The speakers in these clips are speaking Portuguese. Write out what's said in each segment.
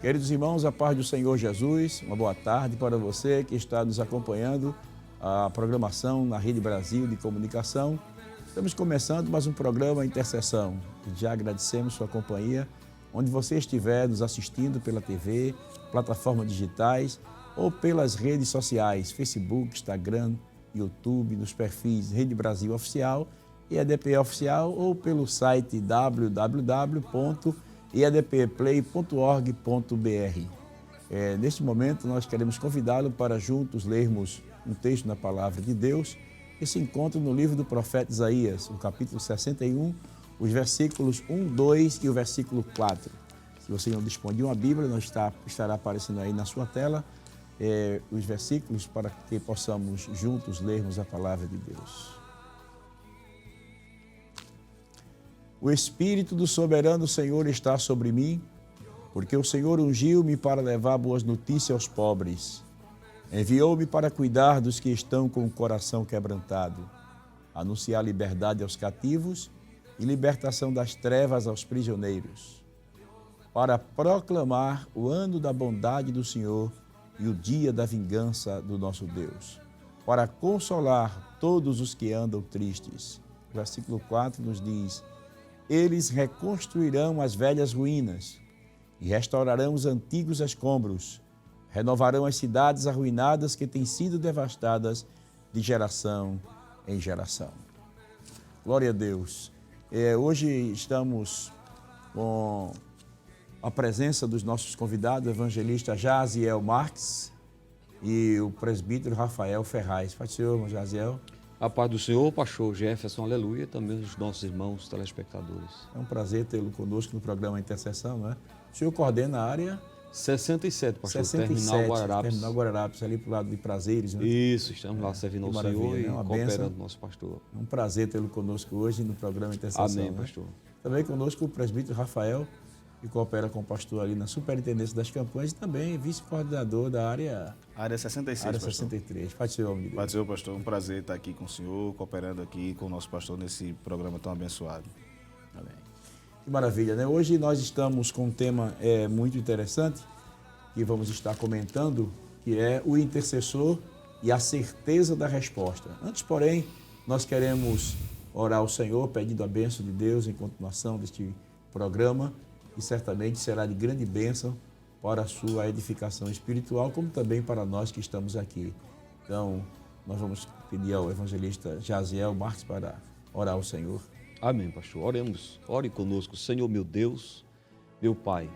Queridos irmãos, a paz do Senhor Jesus, uma boa tarde para você que está nos acompanhando, a programação na Rede Brasil de Comunicação. Estamos começando mais um programa Intercessão. Já agradecemos sua companhia, onde você estiver nos assistindo pela TV, plataformas digitais ou pelas redes sociais, Facebook, Instagram, YouTube, nos perfis Rede Brasil Oficial, EADP Oficial ou pelo site www.eadpplay.org.br. Neste momento, nós queremos convidá-lo para juntos lermos um texto na Palavra de Deus que se encontra no livro do profeta Isaías, o capítulo 61, os versículos 1, 2 e o versículo 4. Se você não dispõe de uma Bíblia, estará aparecendo aí na sua tela os versículos para que possamos juntos lermos a Palavra de Deus. O Espírito do soberano Senhor está sobre mim, porque o Senhor ungiu-me para levar boas notícias aos pobres. Enviou-me para cuidar dos que estão com o coração quebrantado, anunciar liberdade aos cativos e libertação das trevas aos prisioneiros, para proclamar o ano da bondade do Senhor e o dia da vingança do nosso Deus, para consolar todos os que andam tristes. O versículo 4 nos diz: eles reconstruirão as velhas ruínas e restaurarão os antigos escombros, renovarão as cidades arruinadas que têm sido devastadas de geração em geração. Glória a Deus. Hoje estamos com a presença dos nossos convidados, o evangelista Jaziel Marques e o presbítero Rafael Ferraz. Pai do Senhor, irmão Jaziel. A paz do Senhor, pastor Jefferson, aleluia, também os nossos irmãos telespectadores. É um prazer tê-lo conosco no programa Intercessão, não é? O senhor coordena a área 67, pastor, 67, Terminal Guararapes. Terminal Guararapes, ali para o lado de Prazeres, né? Isso, estamos lá servindo ao Senhor e cooperando o nosso pastor. É um prazer tê-lo conosco hoje no programa Intercessão. Amém, né? pastor. Também conosco o presbítero Rafael, que coopera com o pastor ali na Superintendência das Campanhas e também vice-coordenador da área 66, área pastor. 63. Pai do Senhor, homem de Deus. Pai do Senhor, pastor, um prazer estar aqui com o senhor, cooperando aqui com o nosso pastor nesse programa tão abençoado. Amém. Que maravilha, né? Hoje nós estamos com um tema muito interessante que vamos estar comentando, que é o intercessor e a certeza da resposta. Antes, porém, nós queremos orar ao Senhor, pedindo a bênção de Deus em continuação deste programa, e certamente será de grande bênção para a sua edificação espiritual, como também para nós que estamos aqui. Então, nós vamos pedir ao evangelista Jaziel Marques para orar ao Senhor. Amém, pastor. Oremos. Ore conosco. Senhor, meu Deus, meu Pai,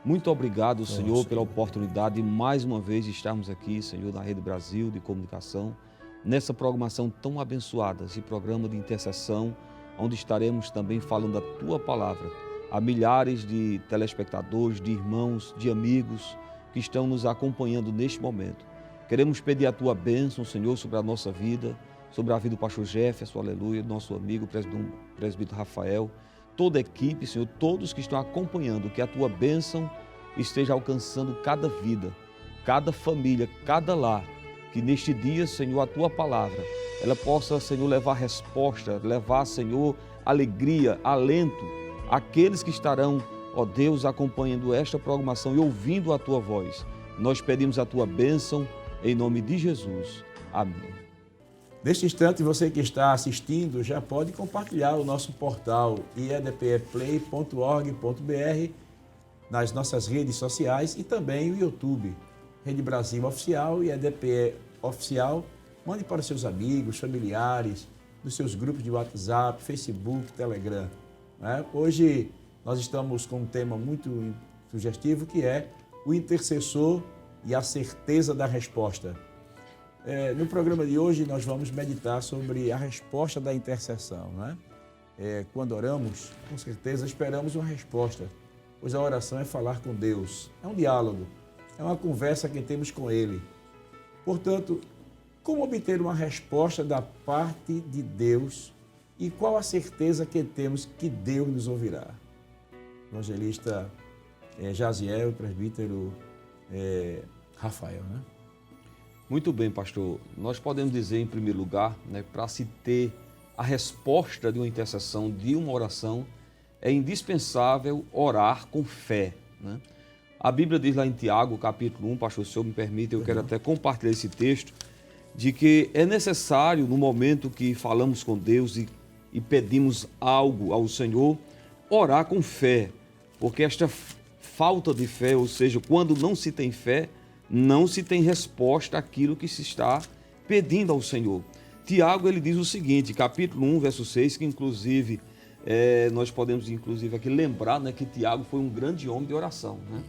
muito obrigado, Senhor, pela oportunidade de mais uma vez estarmos aqui, Senhor, na Rede Brasil de Comunicação, nessa programação tão abençoada, esse programa de intercessão, onde estaremos também falando da Tua Palavra a milhares de telespectadores, de irmãos, de amigos que estão nos acompanhando neste momento. Queremos pedir a Tua bênção, Senhor, sobre a nossa vida, sobre a vida do pastor Jefferson, aleluia, nosso amigo, presbítero Rafael, toda a equipe, Senhor, todos que estão acompanhando, que a Tua bênção esteja alcançando cada vida, cada família, cada lar, que neste dia, Senhor, a Tua Palavra, ela possa, Senhor, levar resposta, levar, Senhor, alegria, alento, aqueles que estarão, ó Deus, acompanhando esta programação e ouvindo a Tua voz. Nós pedimos a Tua bênção em nome de Jesus. Amém. Neste instante, você que está assistindo já pode compartilhar o nosso portal eadpplay.org.br nas nossas redes sociais e também o YouTube, Rede Brasil Oficial e EADP Oficial. Mande para os seus amigos, familiares, dos seus grupos de WhatsApp, Facebook, Telegram. Hoje nós estamos com um tema muito sugestivo, que é o intercessor e a certeza da resposta. No programa de hoje nós vamos meditar sobre a resposta da intercessão. Quando oramos, com certeza esperamos uma resposta, pois a oração é falar com Deus, é um diálogo, é uma conversa que temos com Ele. Portanto, como obter uma resposta da parte de Deus e qual a certeza que temos que Deus nos ouvirá? Evangelista Jaziel, presbítero Rafael, né? Muito bem, pastor. Nós podemos dizer, em primeiro lugar, para se ter a resposta de uma intercessão, de uma oração, é indispensável orar com fé. A Bíblia diz lá em Tiago, capítulo 1, pastor, se o senhor me permite, eu quero até compartilhar esse texto, de que é necessário, no momento que falamos com Deus e pedimos algo ao Senhor, orar com fé, porque esta falta de fé, ou seja, quando não se tem fé, não se tem resposta àquilo que se está pedindo ao Senhor. Tiago, ele diz o seguinte, capítulo 1, verso 6, que inclusive, nós podemos inclusive aqui lembrar, né, que Tiago foi um grande homem de oração, né?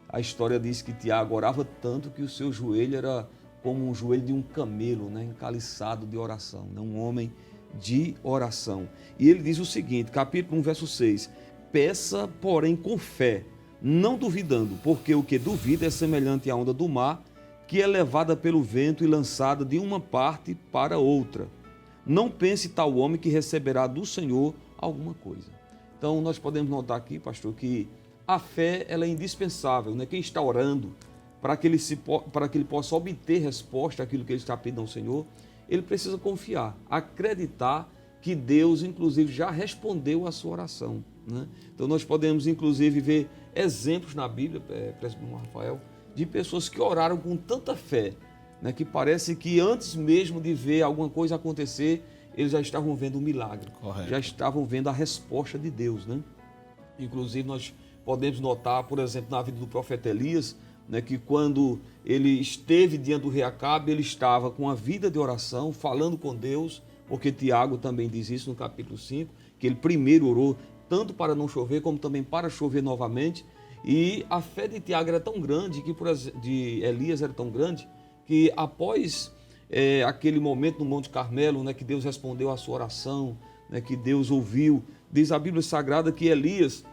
A história diz que Tiago orava tanto que o seu joelho era como um joelho de um camelo, né, encaliçado de oração, né, um homem de oração. E ele diz o seguinte, capítulo 1, verso 6, peça, porém, com fé, não duvidando, porque o que duvida é semelhante à onda do mar, que é levada pelo vento e lançada de uma parte para outra. Não pense tal homem que receberá do Senhor alguma coisa. Então, nós podemos notar aqui, pastor, que a fé ela é indispensável, né? Quem está orando, para que ele possa obter resposta àquilo que ele está pedindo ao Senhor, ele precisa confiar, acreditar que Deus, inclusive, já respondeu a sua oração, né? Então, nós podemos, inclusive, ver exemplos na Bíblia, presbítero Rafael, de pessoas que oraram com tanta fé, né, que parece que antes mesmo de ver alguma coisa acontecer, eles já estavam vendo um milagre, Correto. Já estavam vendo a resposta de Deus, né? Inclusive, nós podemos notar, por exemplo, na vida do profeta Elias, né, que quando ele esteve diante do rei Acabe, ele estava com a vida de oração, falando com Deus, porque Tiago também diz isso no capítulo 5, que ele primeiro orou tanto para não chover, como também para chover novamente. E a fé de Tiago era tão grande, de Elias era tão grande, que após aquele momento no Monte Carmelo, né, que Deus respondeu a sua oração, né, que Deus ouviu, diz a Bíblia Sagrada que Elias,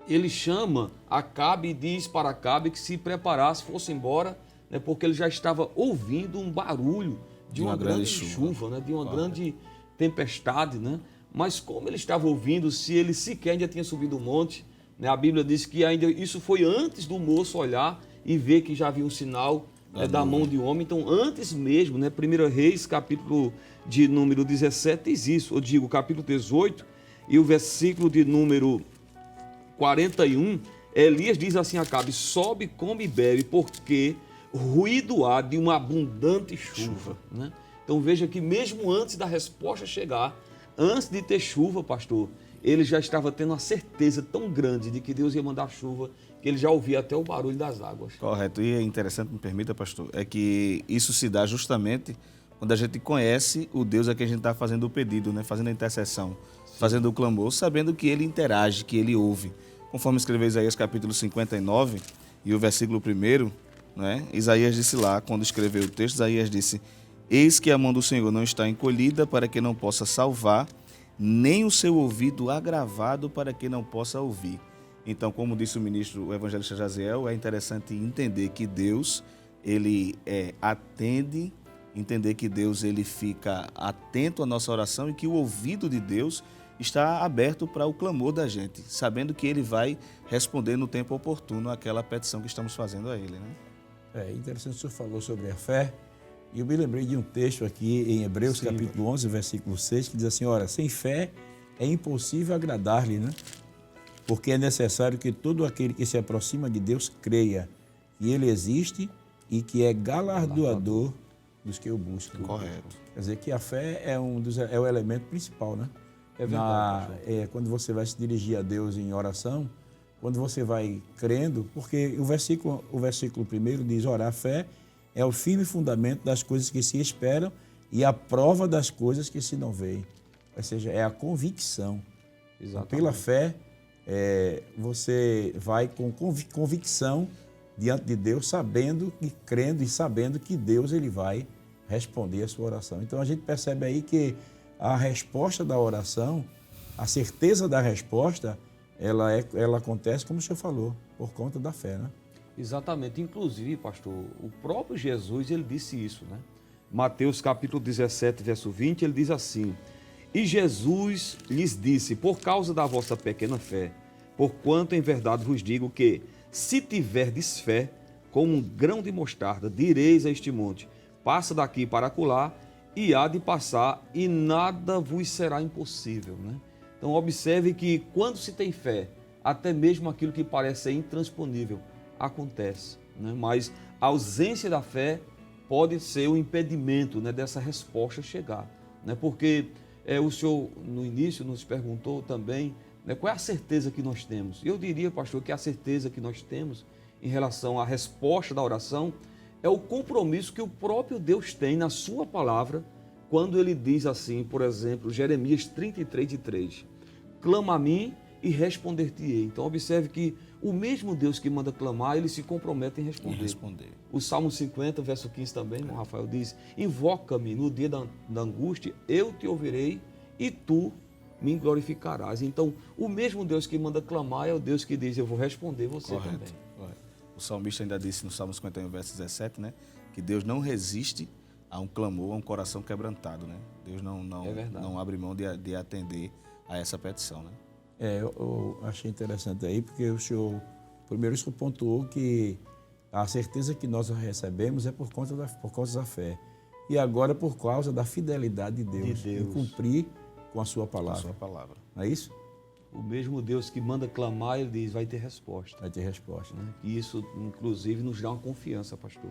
ele chama Acabe e diz para Acabe que se preparasse, fosse embora, né, porque ele já estava ouvindo um barulho de uma grande chuva, né, de uma grande tempestade, né? Mas como ele estava ouvindo, se ele sequer ainda tinha subido o monte, né, a Bíblia diz que ainda isso foi antes do moço olhar e ver que já havia um sinal da mão de um homem. Então, antes mesmo, né, 1 Reis, capítulo de número 17, diz isso, eu digo, capítulo 18, e o versículo de número 41, Elias diz assim a Acabe, sobe, come e bebe, porque ruído há de uma abundante chuva. Né? Então veja que mesmo antes da resposta chegar, antes de ter chuva, pastor, ele já estava tendo uma certeza tão grande de que Deus ia mandar chuva, que ele já ouvia até o barulho das águas. Correto. E é interessante, me permita, pastor, é que isso se dá justamente quando a gente conhece o Deus a quem a gente está fazendo o pedido, né? Fazendo a intercessão, fazendo o clamor, sabendo que ele interage, que ele ouve. Conforme escreveu Isaías capítulo 59 e o versículo 1, né? Isaías disse lá, quando escreveu o texto, Isaías disse, eis que a mão do Senhor não está encolhida para que não possa salvar, nem o seu ouvido agravado para que não possa ouvir. Então, como disse o ministro, o evangelista Jaziel, é interessante entender que Deus, ele atende, entender que Deus ele fica atento à nossa oração e que o ouvido de Deus está aberto para o clamor da gente, sabendo que ele vai responder no tempo oportuno àquela petição que estamos fazendo a ele, né? É interessante, o senhor falou sobre a fé, e eu me lembrei de um texto aqui em Hebreus, capítulo 11, versículo 6, que diz assim, ora, sem fé é impossível agradar-lhe, né? Porque é necessário que todo aquele que se aproxima de Deus creia que ele existe e que é galardoador dos que o buscam. Correto. Quer dizer que a fé é o elemento principal, né? É verdade. Quando você vai se dirigir a Deus em oração, quando você vai crendo, porque o versículo 1 diz, ora, a fé é o firme fundamento das coisas que se esperam e a prova das coisas que se não veem. Ou seja, é a convicção. Exatamente. Pela fé, você vai com convicção diante de Deus, sabendo e crendo e sabendo que Deus ele vai responder a sua oração. Então a gente percebe aí que a resposta da oração, a certeza da resposta, ela acontece, como o senhor falou, por conta da fé, né? Exatamente. Inclusive, pastor, o próprio Jesus, ele disse isso, né? Mateus capítulo 17, verso 20, ele diz assim, e Jesus lhes disse, por causa da vossa pequena fé, porquanto em verdade vos digo que, se tiverdes fé, como um grão de mostarda, direis a este monte, passa daqui para acolá, e há de passar, e nada vos será impossível, né? Então observe que quando se tem fé, até mesmo aquilo que parece ser intransponível, acontece, né? Mas a ausência da fé pode ser o impedimento, né, dessa resposta chegar, né? Porque o senhor no início nos perguntou também, né, qual é a certeza que nós temos. Eu diria, pastor, que a certeza que nós temos em relação à resposta da oração é o compromisso que o próprio Deus tem na sua palavra, quando ele diz assim, por exemplo, Jeremias 33:3, clama a mim e responder-te-ei. Então observe que o mesmo Deus que manda clamar, ele se compromete em responder. O Salmo 50, verso 15 também, irmão Rafael, diz, invoca-me no dia da angústia, eu te ouvirei e tu me glorificarás. Então, o mesmo Deus que manda clamar é o Deus que diz, eu vou responder você também. Correto. O salmista ainda disse no Salmo 51, verso 17, né, que Deus não resiste a um clamor, a um coração quebrantado, né? Deus não abre mão de atender a essa petição, né? Eu achei interessante aí, porque o senhor pontuou que a certeza que nós recebemos é por causa da fé. E agora por causa da fidelidade de Deus. Em cumprir com a sua palavra. Não é isso? O mesmo Deus que manda clamar, ele diz, vai ter resposta. Vai ter resposta. Né? E isso, inclusive, nos dá uma confiança, pastor.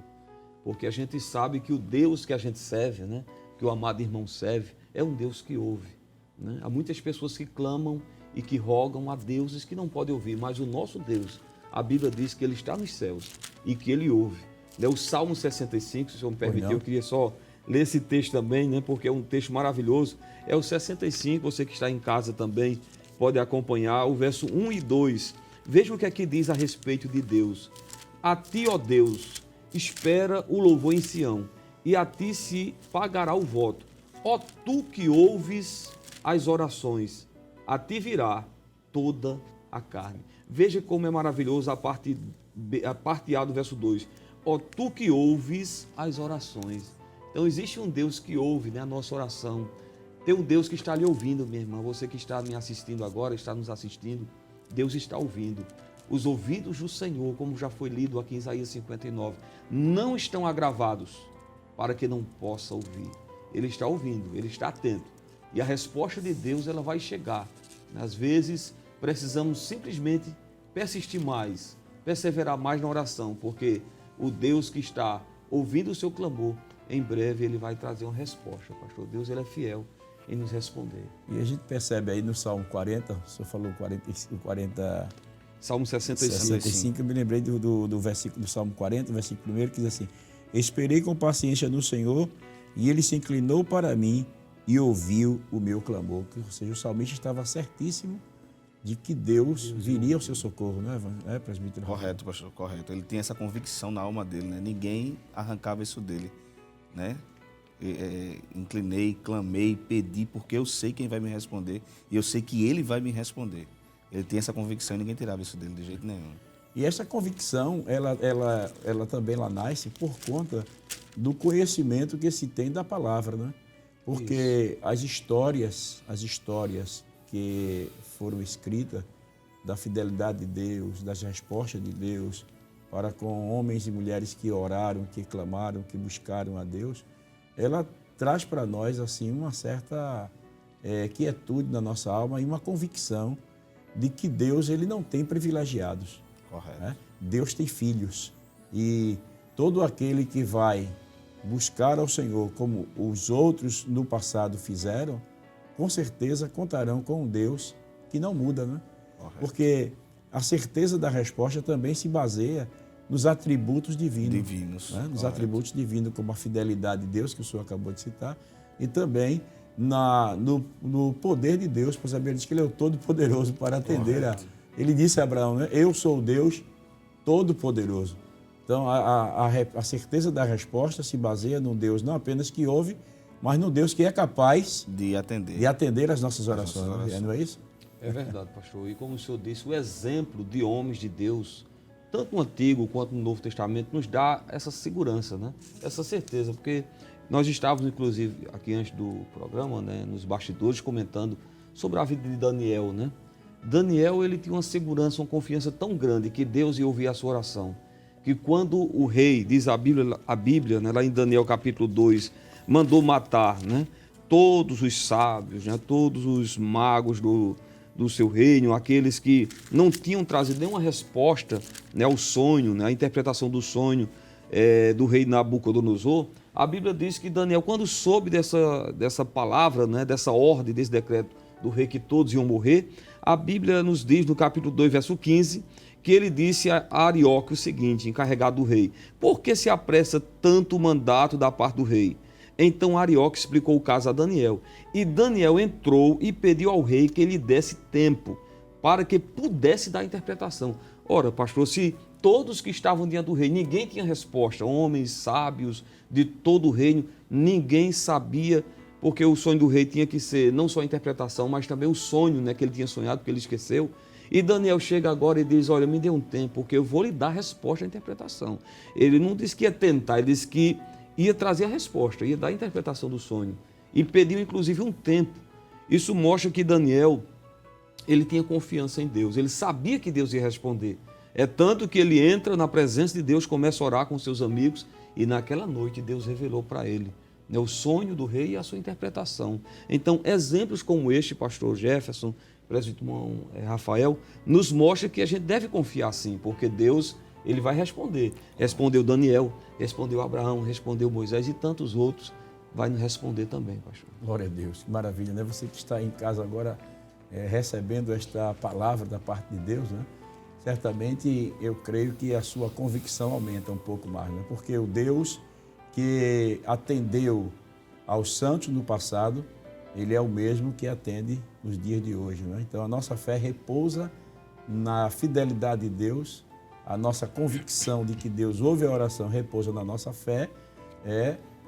Porque a gente sabe que o Deus que a gente serve, né, que o amado irmão serve, é um Deus que ouve. Né? Há muitas pessoas que clamam e que rogam a deuses que não podem ouvir, mas o nosso Deus, a Bíblia diz que ele está nos céus e que ele ouve. O Salmo 65, se o senhor me permitir, eu queria só ler esse texto também, né, porque é um texto maravilhoso. É o 65, você que está em casa também pode acompanhar, o verso 1 e 2. Veja o que aqui diz a respeito de Deus. A ti, ó Deus, espera o louvor em Sião, e a ti se pagará o voto. Ó tu que ouves as orações, a ti virá toda a carne. Veja como é maravilhoso a parte A do verso 2. Ó tu que ouves as orações. Então existe um Deus que ouve, né, a nossa oração. Tem um Deus que está lhe ouvindo, minha irmã. Você que está me assistindo agora, está nos assistindo, Deus está ouvindo. Os ouvidos do Senhor, como já foi lido aqui em Isaías 59, não estão agravados para que não possa ouvir. Ele está ouvindo, ele está atento. E a resposta de Deus, ela vai chegar. Às vezes, precisamos simplesmente persistir mais, perseverar mais na oração, porque o Deus que está ouvindo o seu clamor, em breve ele vai trazer uma resposta, pastor. Deus, ele é fiel em nos responder. E a gente percebe aí no Salmo 40, o senhor falou 40... Salmo 65. Eu me lembrei do versículo do Salmo 40, versículo 1, que diz assim, esperei com paciência no Senhor, e ele se inclinou para mim e ouviu o meu clamor. Ou seja, o salmista estava certíssimo de que Deus viria ao seu socorro, não é, presbítero? Correto, pastor, correto. Ele tinha essa convicção na alma dele, né? Ninguém arrancava isso dele, né? Inclinei, clamei, pedi, porque eu sei quem vai me responder e eu sei que ele vai me responder. Ele tem essa convicção e ninguém tirava isso dele de jeito nenhum. E essa convicção, ela também nasce por conta do conhecimento que se tem da palavra, né? Porque as histórias que foram escritas da fidelidade de Deus, das respostas de Deus para com homens e mulheres que oraram, que clamaram, que buscaram a Deus, ela traz para nós assim uma certa quietude na nossa alma e uma convicção de que Deus ele não tem privilegiados. Correto. Né? Deus tem filhos e todo aquele que vai buscar ao Senhor como os outros no passado fizeram, com certeza contarão com um Deus que não muda, né? Correto. Porque a certeza da resposta também se baseia nos atributos divinos. Né? Nos atributos divinos, como a fidelidade de Deus, que o senhor acabou de citar, e também no poder de Deus, pois a Bíblia diz que ele é o Todo-Poderoso para atender Ele disse a Abraão, né? Eu sou o Deus Todo-Poderoso. Então, a certeza da resposta se baseia num Deus não apenas que ouve, mas num Deus que é capaz de atender as nossas orações. Não é isso? É verdade, pastor. E como o senhor disse, o exemplo de homens de Deus, tanto no Antigo quanto no Novo Testamento, nos dá essa segurança, né? Essa certeza, porque nós estávamos, inclusive, aqui antes do programa, né, nos bastidores, comentando sobre a vida de Daniel, né? Daniel, ele tinha uma segurança, uma confiança tão grande que Deus ia ouvir a sua oração, que quando o rei, diz a Bíblia, né, lá em Daniel capítulo 2, mandou matar, né, todos os sábios, né, todos os magos do seu reino, aqueles que não tinham trazido nenhuma resposta, né, ao sonho, né, à interpretação do sonho do rei Nabucodonosor, a Bíblia diz que Daniel, quando soube dessa palavra, né, dessa ordem, desse decreto do rei que todos iam morrer, a Bíblia nos diz no capítulo 2, verso 15, que ele disse a Arioque o seguinte, encarregado do rei: por que se apressa tanto o mandato da parte do rei? Então Arioque explicou o caso a Daniel, e Daniel entrou e pediu ao rei que lhe desse tempo para que pudesse dar a interpretação. Ora, pastor, se todos que estavam diante do rei, ninguém tinha resposta, homens sábios de todo o reino, ninguém sabia, porque o sonho do rei tinha que ser não só a interpretação, mas também o sonho, né, que ele tinha sonhado, porque ele esqueceu. E Daniel chega agora e diz: olha, me dê um tempo, porque eu vou lhe dar a resposta à interpretação. Ele não disse que ia tentar, ele disse que ia trazer a resposta, ia dar a interpretação do sonho. E pediu, inclusive, um tempo. Isso mostra que Daniel, ele tinha confiança em Deus, ele sabia que Deus ia responder. É tanto que ele entra na presença de Deus, começa a orar com seus amigos, e naquela noite Deus revelou para ele, né, o sonho do rei e a sua interpretação. Então, exemplos como este, pastor Jefferson, presbítero Rafael, nos mostra que a gente deve confiar sim, porque Deus, ele vai responder. Respondeu Daniel, respondeu Abraão, respondeu Moisés e tantos outros, vai nos responder também, pastor. Glória a Deus, que maravilha, né? Você que está em casa agora recebendo esta palavra da parte de Deus, né? Certamente eu creio que a sua convicção aumenta um pouco mais, né? Porque o Deus que atendeu aos santos no passado, ele é o mesmo que atende nos dias de hoje, né? Então a nossa fé repousa na fidelidade de Deus, a nossa convicção de que Deus ouve a oração repousa na nossa fé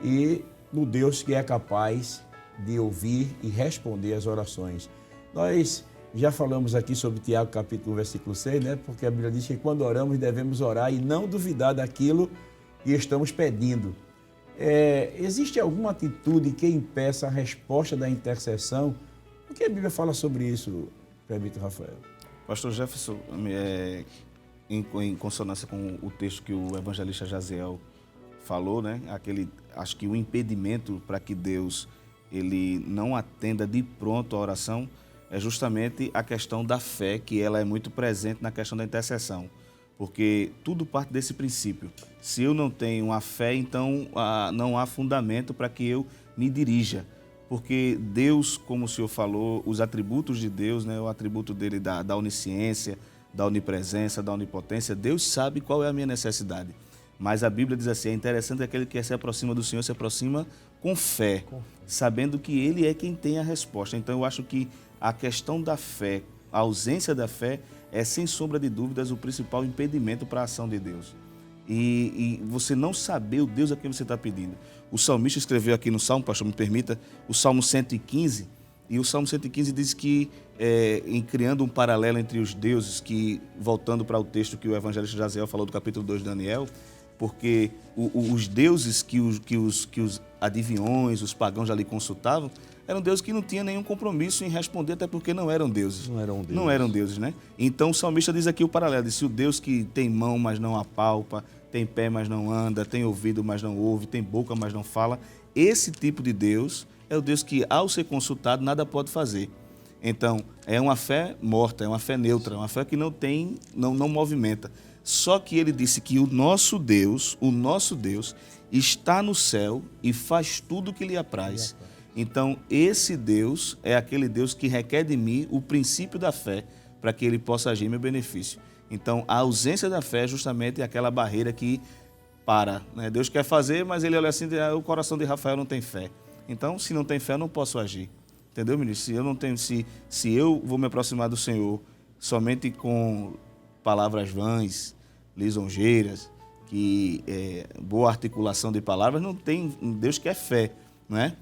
e no Deus que é capaz de ouvir e responder às orações. Nós já falamos aqui sobre Tiago capítulo 1, versículo 6, né? Porque a Bíblia diz que quando oramos devemos orar e não duvidar daquilo que estamos pedindo. Existe alguma atitude que impeça a resposta da intercessão? O que a Bíblia fala sobre isso, presbítero Rafael? Pastor Jefferson, em consonância com o texto que o evangelista Jaziel falou, né? Acho que o impedimento para que Deus ele não atenda de pronto a oração é justamente a questão da fé, que ela é muito presente na questão da intercessão. Porque tudo parte desse princípio. Se eu não tenho a fé, então não há fundamento para que eu me dirija. Porque Deus, como o senhor falou, os atributos de Deus, né, o atributo dele da onisciência, da onipresença, da onipotência, Deus sabe qual é a minha necessidade. Mas a Bíblia diz assim, é interessante que aquele que se aproxima do Senhor se aproxima com fé, sabendo que Ele é quem tem a resposta. Então eu acho que a questão da fé, a ausência da fé, é sem sombra de dúvidas o principal impedimento para a ação de Deus. E você não saber o Deus a quem você está pedindo. O salmista escreveu aqui no Salmo, pastor, me permita, o Salmo 115, e o Salmo 115 diz que, em criando um paralelo entre os deuses, que, voltando para o texto que o evangelista Jaziel falou do capítulo 2 de Daniel, porque os deuses que os adivinhões, os pagãos ali consultavam, eram deuses que não tinham nenhum compromisso em responder, até porque não eram deuses. Não eram deuses, né? Então o salmista diz aqui o paralelo, diz: se o Deus que tem mão, mas não apalpa, tem pé, mas não anda, tem ouvido, mas não ouve, tem boca, mas não fala, esse tipo de Deus é o Deus que, ao ser consultado, nada pode fazer. Então, é uma fé morta, é uma fé neutra, é uma fé que não movimenta. Só que ele disse que o nosso Deus está no céu e faz tudo o que lhe apraz. Então, esse Deus é aquele Deus que requer de mim o princípio da fé para que ele possa agir em meu benefício. Então, a ausência da fé é justamente aquela barreira que para, né? Deus quer fazer, mas ele olha assim, o coração de Rafael não tem fé. Então, se não tem fé, eu não posso agir. Entendeu, ministro? Se eu vou me aproximar do Senhor somente com palavras vãs, lisonjeiras, boa articulação de palavras, não tem. Deus quer fé, não é?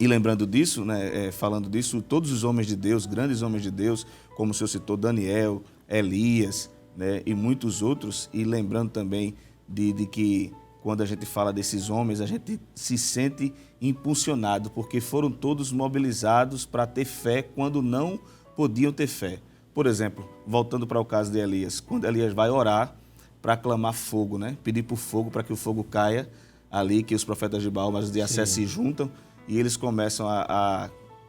E lembrando disso, né, falando disso, todos os homens de Deus, grandes homens de Deus, como o senhor citou, Daniel, Elias, né, e muitos outros, e lembrando também de que quando a gente fala desses homens, a gente se sente impulsionado, porque foram todos mobilizados para ter fé quando não podiam ter fé. Por exemplo, voltando para o caso de Elias, quando Elias vai orar para clamar fogo, né, pedir por fogo para que o fogo caia ali, que os profetas de Baal, mas os de Assé se juntam, e eles começam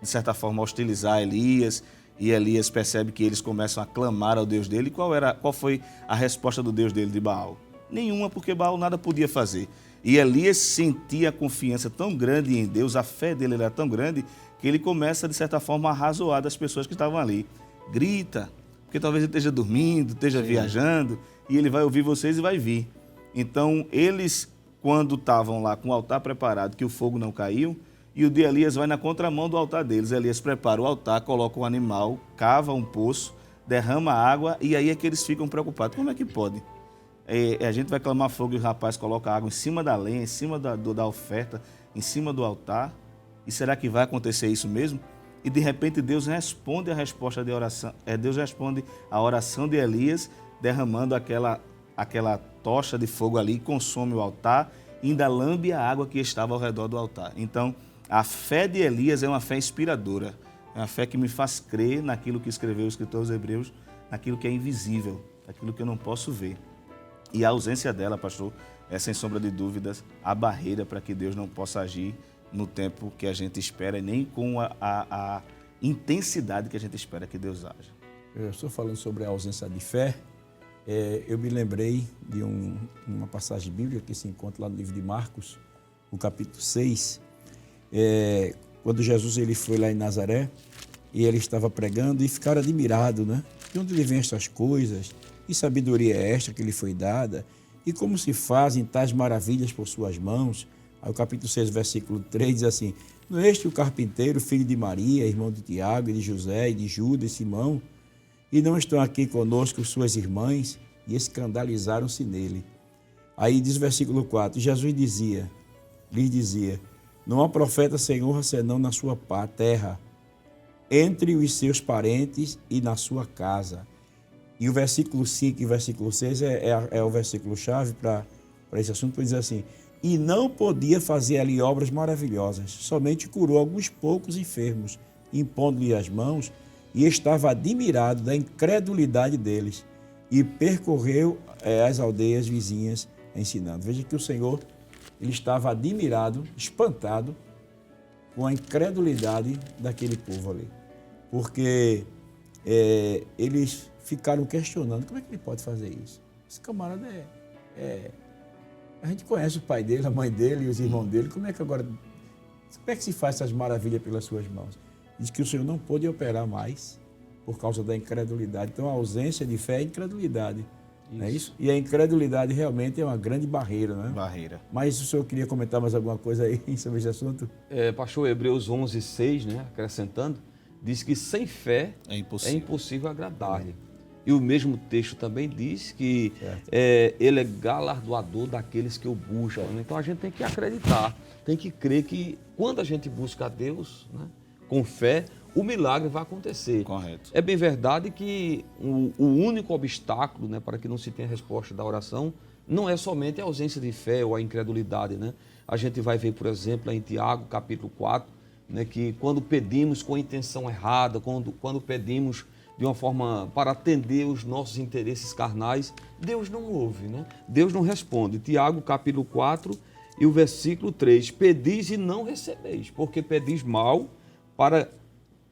de certa forma, a hostilizar Elias, e Elias percebe que eles começam a clamar ao Deus dele. Qual foi a resposta do Deus dele, de Baal? Nenhuma, porque Baal nada podia fazer. E Elias sentia a confiança tão grande em Deus, a fé dele era tão grande, que ele começa, de certa forma, a arrazoar das pessoas que estavam ali. Grita, porque talvez ele esteja dormindo, esteja viajando, e ele vai ouvir vocês e vai vir. Então, eles, quando estavam lá com o altar preparado, que o fogo não caiu, e o de Elias vai na contramão do altar deles. Elias prepara o altar, coloca o animal, cava um poço, derrama água, e aí é que eles ficam preocupados. Como é que pode? A gente vai clamar fogo e o rapaz coloca água em cima da lenha, em cima da oferta, em cima do altar. E será que vai acontecer isso mesmo? E de repente Deus responde a resposta de oração. Deus responde a oração de Elias, derramando aquela tocha de fogo ali, consome o altar e ainda lambe a água que estava ao redor do altar. Então, a fé de Elias é uma fé inspiradora, é uma fé que me faz crer naquilo que escreveu o escritor aos Hebreus, naquilo que é invisível, naquilo que eu não posso ver. E a ausência dela, pastor, é sem sombra de dúvidas a barreira para que Deus não possa agir no tempo que a gente espera e nem com a intensidade que a gente espera que Deus haja. Eu estou falando sobre a ausência de fé. Eu me lembrei de uma passagem bíblica que se encontra lá no livro de Marcos, no capítulo 6, quando Jesus ele foi lá em Nazaré e ele estava pregando e ficaram admirados, né? De onde ele vem estas coisas? Que sabedoria é esta que lhe foi dada? E como se fazem tais maravilhas por suas mãos? Aí o capítulo 6, versículo 3 diz assim: não é este o carpinteiro, filho de Maria, irmão de Tiago, e de José, e de Judas, e Simão? E não estão aqui conosco suas irmãs? E escandalizaram-se nele. Aí diz o versículo 4, Jesus lhes dizia, não há profeta sem honra senão na sua terra, entre os seus parentes e na sua casa. E o versículo 5 e o versículo 6 é o versículo-chave para esse assunto, pois diz assim, e não podia fazer ali obras maravilhosas, somente curou alguns poucos enfermos, impondo-lhe as mãos, e estava admirado da incredulidade deles, e percorreu as aldeias vizinhas ensinando. Veja que o Senhor ele estava admirado, espantado, com a incredulidade daquele povo ali, porque eles ficaram questionando, como é que ele pode fazer isso? Esse camarada a gente conhece o pai dele, a mãe dele e os irmãos dele, como é que se faz essas maravilhas pelas suas mãos? Diz que o Senhor não pôde operar mais por causa da incredulidade. Então a ausência de fé é incredulidade, não é isso? E a incredulidade realmente é uma grande barreira, né? Barreira. Mas o senhor queria comentar mais alguma coisa aí sobre esse assunto? Pastor, Hebreus 11, 6, né, acrescentando, diz que sem fé é impossível agradar-lhe. E o mesmo texto também diz que ele é galardoador daqueles que o buscam. Então a gente tem que acreditar, tem que crer que quando a gente busca a Deus, né, com fé, o milagre vai acontecer. Correto. É bem verdade que o único obstáculo, né, para que não se tenha resposta da oração não é somente a ausência de fé ou a incredulidade, né? A gente vai ver, por exemplo, em Tiago, capítulo 4, né, que quando pedimos com intenção errada, quando pedimos de uma forma para atender os nossos interesses carnais, Deus não ouve, né? Deus não responde. Tiago, capítulo 4 e o versículo 3, pedis e não recebeis, porque pedis mal para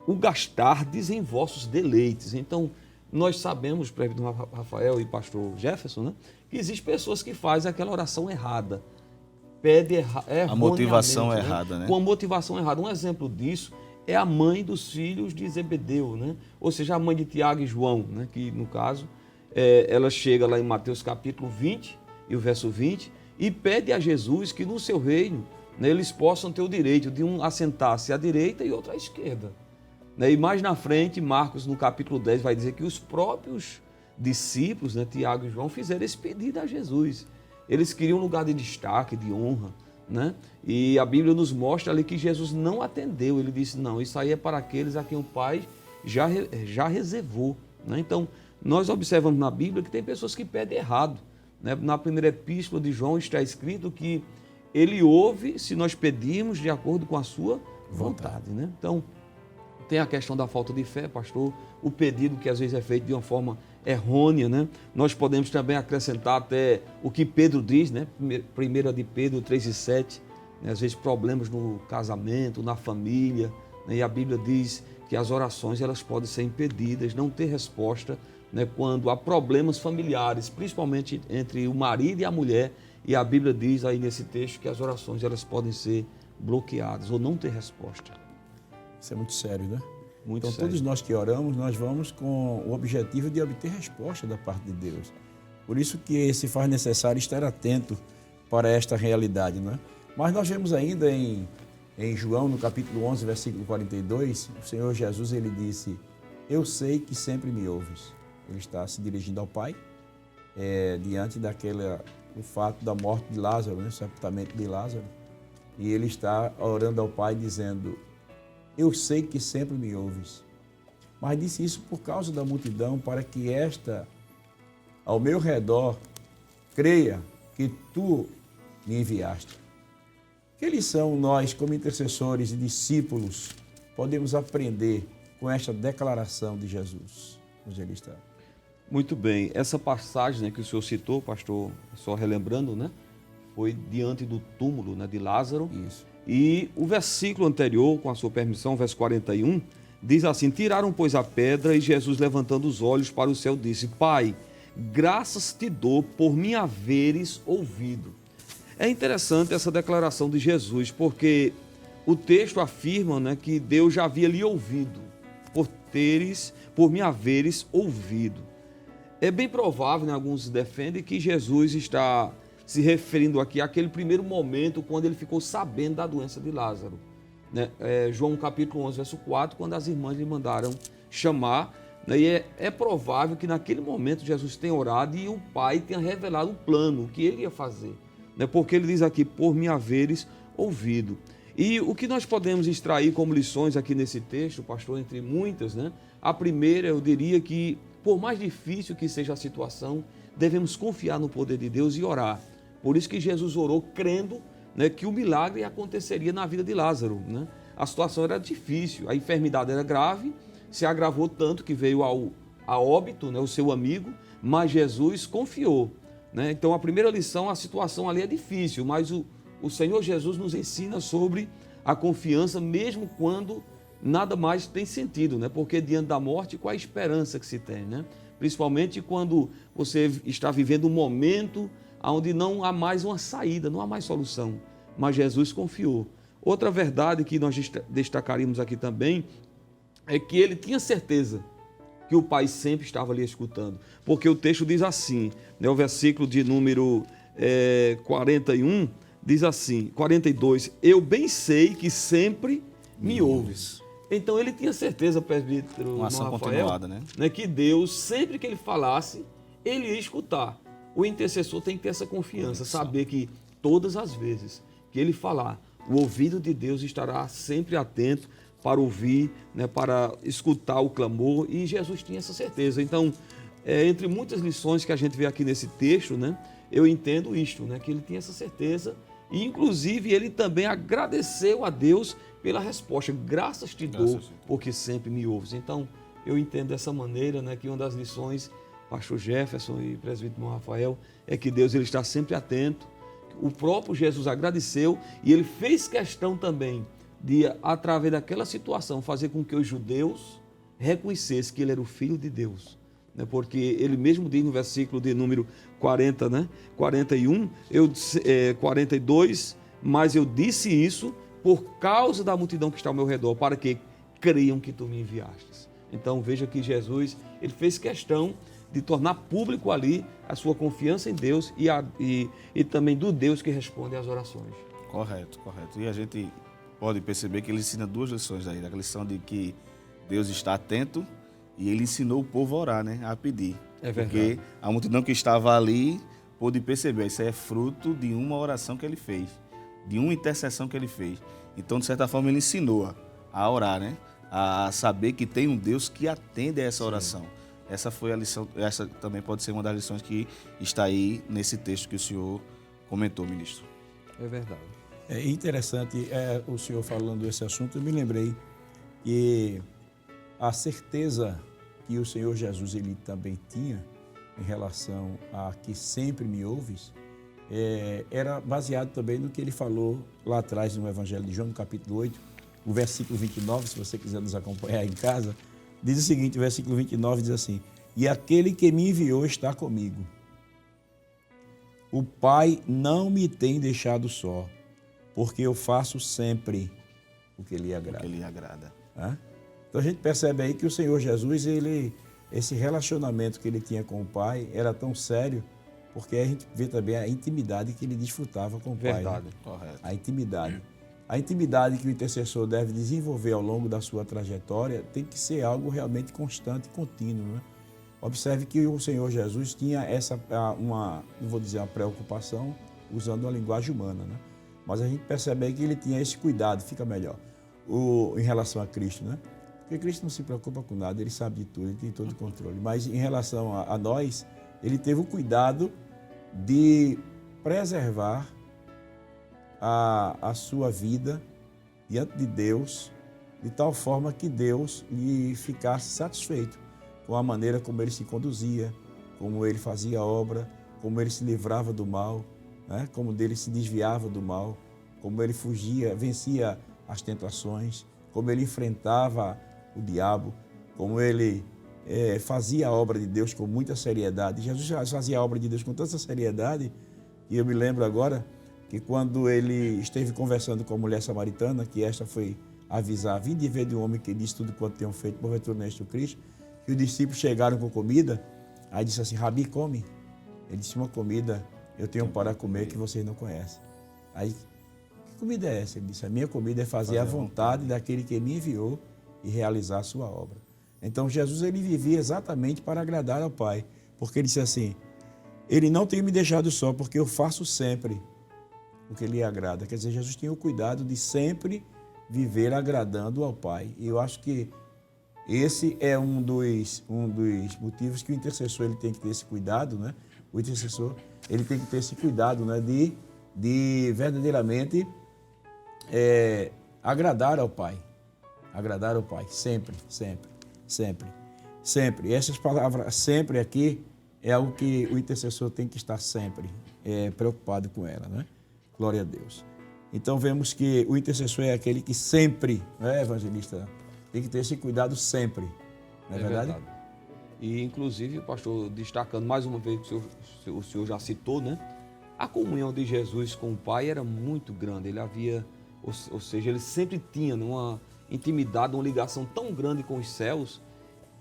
o gastardes em vossos deleites. Então, nós sabemos, presbítero Rafael e pastor Jefferson, né, que existem pessoas que fazem aquela oração errada. Pede erradamente. A motivação errada, né? Com a motivação errada. Um exemplo disso é a mãe dos filhos de Zebedeu, né? Ou seja, a mãe de Tiago e João, né? Que no caso, ela chega lá em Mateus capítulo 20 e o verso 20 e pede a Jesus que no seu reino, né, eles possam ter o direito de um assentar-se à direita e outro à esquerda. Né? E mais na frente, Marcos no capítulo 10 vai dizer que os próprios discípulos, né, Tiago e João, fizeram esse pedido a Jesus. Eles queriam um lugar de destaque, de honra, né? E a Bíblia nos mostra ali que Jesus não atendeu. Ele disse, não, isso aí é para aqueles a quem o Pai já reservou. Né? Então, nós observamos na Bíblia que tem pessoas que pedem errado. Né? Na primeira epístola de João está escrito que ele ouve se nós pedirmos de acordo com a sua vontade. Né? Então, tem a questão da falta de fé, pastor, o pedido que às vezes é feito de uma forma errônea, né? Nós podemos também acrescentar até o que Pedro diz, né? 1 de Pedro 3:7, né? Às vezes problemas no casamento, na família, né? E a Bíblia diz que as orações elas podem ser impedidas, não ter resposta, né, quando há problemas familiares, principalmente entre o marido e a mulher, e a Bíblia diz aí nesse texto que as orações elas podem ser bloqueadas ou não ter resposta. Isso é muito sério, né? Muito Então, sério. todos nós que oramos, nós vamos com o objetivo de obter resposta da parte de Deus. Por isso que se faz necessário estar atento para esta realidade, né? Mas nós vemos ainda em João, no capítulo 11, versículo 42, o Senhor Jesus, ele disse: eu sei que sempre me ouves. Ele está se dirigindo ao Pai, diante do fato da morte de Lázaro, né? O sepultamento de Lázaro. E ele está orando ao Pai dizendo: eu sei que sempre me ouves. Mas disse isso por causa da multidão, para que esta, ao meu redor, creia que tu me enviaste. Que lição nós, como intercessores e discípulos, podemos aprender com esta declaração de Jesus? Evangelista. Muito bem. Essa passagem, né, que o senhor citou, pastor, só relembrando, né, foi diante do túmulo, né, de Lázaro. Isso. E o versículo anterior, com a sua permissão, verso 41, diz assim: tiraram, pois, a pedra, e Jesus, levantando os olhos para o céu, disse: Pai, graças te dou por me haveres ouvido. É interessante essa declaração de Jesus, porque o texto afirma, né, que Deus já havia lhe ouvido, por me haveres ouvido. É bem provável, né, alguns defendem, que Jesus está se referindo aqui àquele primeiro momento quando ele ficou sabendo da doença de Lázaro. Né? João capítulo 11, verso 4, quando as irmãs lhe mandaram chamar, né? E é provável que naquele momento Jesus tenha orado e o Pai tenha revelado o plano, o que ele ia fazer. Né? Porque ele diz aqui, por me haveres ouvido. E o que nós podemos extrair como lições aqui nesse texto, pastor, entre muitas, né? A primeira, eu diria que, por mais difícil que seja a situação, devemos confiar no poder de Deus e orar. Por isso que Jesus orou crendo, né, que o milagre aconteceria na vida de Lázaro. Né? A situação era difícil, a enfermidade era grave, se agravou tanto que veio a óbito, né, o seu amigo, mas Jesus confiou. Né? Então a primeira lição, a situação ali é difícil, mas o Senhor Jesus nos ensina sobre a confiança mesmo quando nada mais tem sentido, né? Porque diante da morte, qual a esperança que se tem? Né? Principalmente quando você está vivendo um momento onde não há mais uma saída, não há mais solução, mas Jesus confiou. Outra verdade que nós destacaríamos aqui também é que ele tinha certeza que o Pai sempre estava ali escutando, porque o texto diz assim, né, o versículo de número 41, diz assim, 42, eu bem sei que sempre me ouves. Então ele tinha certeza, presbítero Uma ação Rafael, continuada, né? Que Deus, sempre que ele falasse, ele ia escutar. O intercessor tem que ter essa confiança, saber que todas as vezes que ele falar, o ouvido de Deus estará sempre atento para ouvir, né, para escutar o clamor, e Jesus tinha essa certeza. Então, entre muitas lições que a gente vê aqui nesse texto, né, eu entendo isto, né, que ele tinha essa certeza, e inclusive ele também agradeceu a Deus pela resposta. Graças te dou, porque sempre me ouves. Então, eu entendo dessa maneira, né, que uma das lições, pastor Jefferson e presbítero Rafael, é que Deus ele está sempre atento. O próprio Jesus agradeceu e ele fez questão também de, através daquela situação, fazer com que os judeus reconhecessem que ele era o Filho de Deus. Né? Porque ele mesmo diz no versículo de número 40, né? 41, 42, mas eu disse isso por causa da multidão que está ao meu redor, para que creiam que tu me enviastes. Então veja que Jesus ele fez questão de tornar público ali a sua confiança em Deus e também do Deus que responde às orações. Correto, correto. E a gente pode perceber que ele ensina duas lições aí. A lição de que Deus está atento e ele ensinou o povo a orar, né? A pedir. É verdade. Porque a multidão que estava ali pôde perceber, isso é fruto de uma oração que ele fez, de uma intercessão que ele fez. Então, de certa forma, ele ensinou a orar, né? A saber que tem um Deus que atende a essa oração. Essa foi a lição, essa também pode ser uma das lições que está aí nesse texto que o senhor comentou, ministro. É verdade. É interessante o senhor falando desse assunto, eu me lembrei que a certeza que o Senhor Jesus ele também tinha em relação a que sempre me ouves, era baseado também no que ele falou lá atrás no Evangelho de João, no capítulo 8, o versículo 29, se você quiser nos acompanhar em casa, diz o seguinte, o versículo 29 diz assim: e aquele que me enviou está comigo. O Pai não me tem deixado só, porque eu faço sempre o que lhe agrada. O que lhe agrada. Então a gente percebe aí que o Senhor Jesus, esse relacionamento que ele tinha com o Pai era tão sério, porque a gente vê também a intimidade que ele desfrutava com o Pai. Verdade. Correto. A intimidade. A intimidade que o intercessor deve desenvolver ao longo da sua trajetória tem que ser algo realmente constante e contínuo, né? Observe que o Senhor Jesus tinha não vou dizer uma preocupação, usando uma linguagem humana, né? Mas a gente percebe aí que ele tinha esse cuidado, fica melhor, em relação a Cristo, né? Porque Cristo não se preocupa com nada, ele sabe de tudo, ele tem todo o controle. Mas em relação a nós, ele teve o cuidado de preservar a sua vida diante de Deus, de tal forma que Deus lhe ficasse satisfeito com a maneira como ele se conduzia, como ele fazia a obra, como ele se livrava do mal, né? Como dele se desviava do mal, como ele fugia, vencia as tentações, como ele enfrentava o diabo, como ele fazia a obra de Deus com muita seriedade. Jesus fazia a obra de Deus com tanta seriedade que eu me lembro agora que quando ele esteve conversando com a mulher samaritana, que esta foi avisar, vim de ver de um homem que disse tudo quanto tenham feito, porventura não é este o Cristo, que os discípulos chegaram com comida, aí disse assim, Rabi, come. Ele disse, uma comida eu tenho para comer que vocês não conhecem. Aí, que comida é essa? Ele disse, a minha comida é fazer a vontade daquele que me enviou e realizar a sua obra. Então Jesus ele vivia exatamente para agradar ao Pai, porque ele disse assim, ele não tem me deixado só, porque eu faço sempre o que lhe agrada. Quer dizer, Jesus tinha o cuidado de sempre viver agradando ao Pai. E eu acho que esse é um dos motivos que o intercessor ele tem que ter esse cuidado, né? O intercessor ele tem que ter esse cuidado, né? De verdadeiramente agradar ao Pai. Agradar ao Pai, sempre, sempre, sempre, sempre. E essas palavras sempre aqui é algo que o intercessor tem que estar sempre preocupado com ela, né? Glória a Deus. Então vemos que o intercessor é aquele que sempre, evangelista, tem que ter esse cuidado sempre, não é verdade? E inclusive, pastor, destacando mais uma vez que o senhor já citou, né? A comunhão de Jesus com o Pai era muito grande. Ele havia, ou seja, ele sempre tinha uma intimidade, uma ligação tão grande com os céus,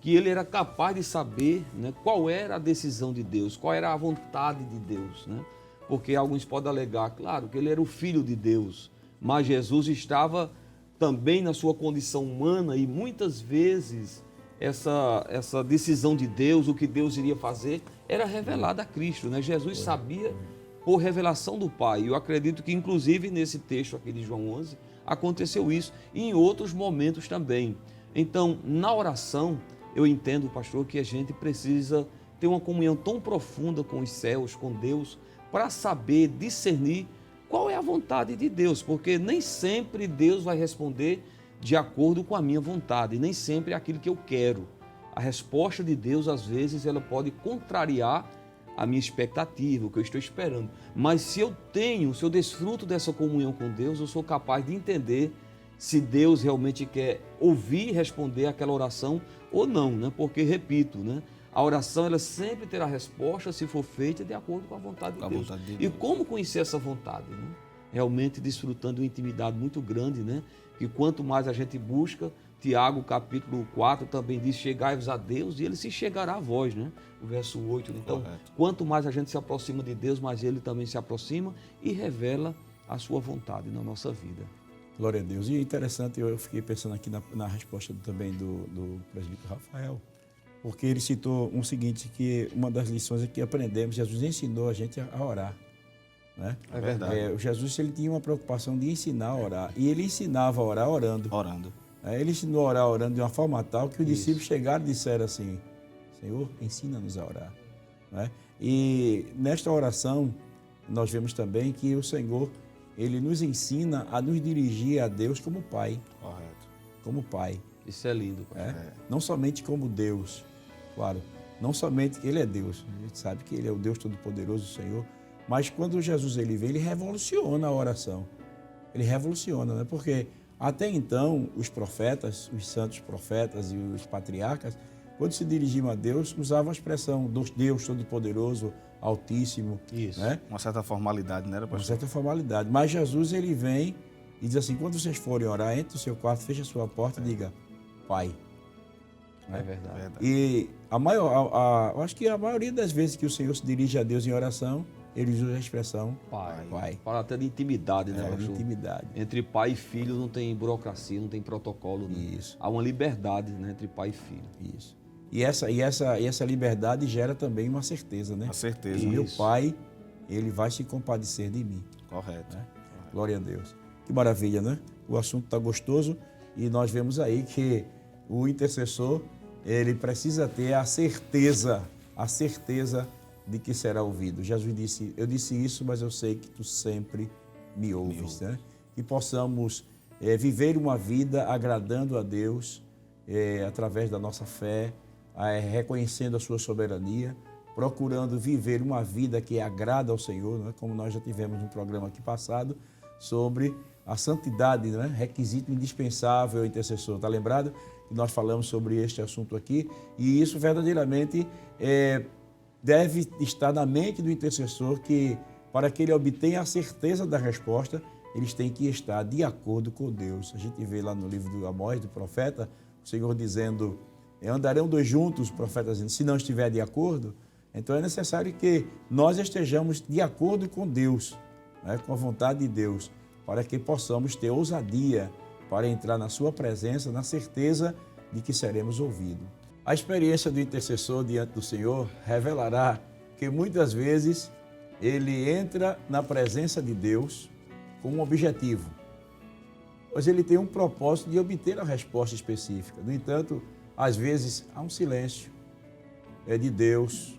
que ele era capaz de saber, né, qual era a decisão de Deus, qual era a vontade de Deus, né? Porque alguns podem alegar, claro, que ele era o Filho de Deus, mas Jesus estava também na sua condição humana e muitas vezes essa decisão de Deus, o que Deus iria fazer, era revelada a Cristo, né? Jesus sabia por revelação do Pai. Eu acredito que inclusive nesse texto aqui de João 11 aconteceu isso e em outros momentos também. Então, na oração, eu entendo, pastor, que a gente precisa ter uma comunhão tão profunda com os céus, com Deus, para saber discernir qual é a vontade de Deus, porque nem sempre Deus vai responder de acordo com a minha vontade, nem sempre é aquilo que eu quero. A resposta de Deus, às vezes, ela pode contrariar a minha expectativa, o que eu estou esperando. Mas se eu desfruto dessa comunhão com Deus, eu sou capaz de entender se Deus realmente quer ouvir e responder aquela oração ou não, né? Porque, repito, né? A oração ela sempre terá resposta se for feita de acordo com a vontade de Deus. E como conhecer essa vontade? Né? Realmente desfrutando de uma intimidade muito grande, né? Que quanto mais a gente busca, Tiago capítulo 4 também diz, chegai-vos a Deus e ele se chegará a vós, né? O verso 8. Então, quanto mais a gente se aproxima de Deus, mais ele também se aproxima e revela a sua vontade na nossa vida. Glória a Deus. E interessante, eu fiquei pensando aqui na resposta também do presbítero Rafael, porque ele citou um seguinte, que uma das lições que aprendemos, Jesus ensinou a gente a orar. Né? É verdade. Jesus ele tinha uma preocupação de ensinar a orar, e ele ensinava a orar orando. Ele ensinou a orar orando de uma forma tal que os discípulos chegaram e disseram assim, Senhor, ensina-nos a orar. Né? E nesta oração, nós vemos também que o Senhor, ele nos ensina a nos dirigir a Deus como Pai. Correto. Como Pai. Isso é lindo. Não somente como Deus, claro, não somente que Ele é Deus, a gente sabe que Ele é o Deus Todo-Poderoso, o Senhor, mas quando Jesus ele vem, Ele revoluciona a oração. Ele revoluciona, né? Porque Até então, os profetas, os santos profetas e os patriarcas, quando se dirigiam a Deus, usavam a expressão Deus Todo-Poderoso, Altíssimo. Isso. Né? Uma certa formalidade, né, Uma pastor? certa formalidade. Mas Jesus, ele vem e diz assim, quando vocês forem orar, entre no seu quarto, feche a sua porta e diga, Pai. É verdade. E eu acho que a maioria das vezes que o Senhor se dirige a Deus em oração, ele usa a expressão Pai. Fala até de intimidade, né, De pastor? intimidade. Entre pai e filho não tem burocracia, não tem protocolo. Né? Isso. Há uma liberdade, né, entre pai e filho. Isso. E essa liberdade gera também uma certeza, né? A certeza. O meu Isso. Pai, ele vai se compadecer de mim. Correto. Glória a Deus. Que maravilha, né? O assunto está gostoso e nós vemos aí que o intercessor, ele precisa ter a certeza de que será ouvido. Jesus disse, eu disse isso, mas eu sei que tu sempre me ouves, né? Que possamos viver uma vida agradando a Deus através da nossa fé, reconhecendo a sua soberania, procurando viver uma vida que agrada ao Senhor, né? Como nós já tivemos um programa aqui passado sobre a santidade, né? Requisito indispensável ao intercessor. Está lembrado que nós falamos sobre este assunto aqui? E isso verdadeiramente deve estar na mente do intercessor que, para que ele obtenha a certeza da resposta, eles têm que estar de acordo com Deus. A gente vê lá no livro do Amós, do profeta, o Senhor dizendo, andarão dois juntos, o profeta dizendo, se não estiver de acordo, então é necessário que nós estejamos de acordo com Deus, né, com a vontade de Deus, para que possamos ter ousadia para entrar na sua presença, na certeza de que seremos ouvidos. A experiência do intercessor diante do Senhor revelará que muitas vezes ele entra na presença de Deus com um objetivo, pois ele tem um propósito de obter a resposta específica. No entanto, às vezes há um silêncio de Deus,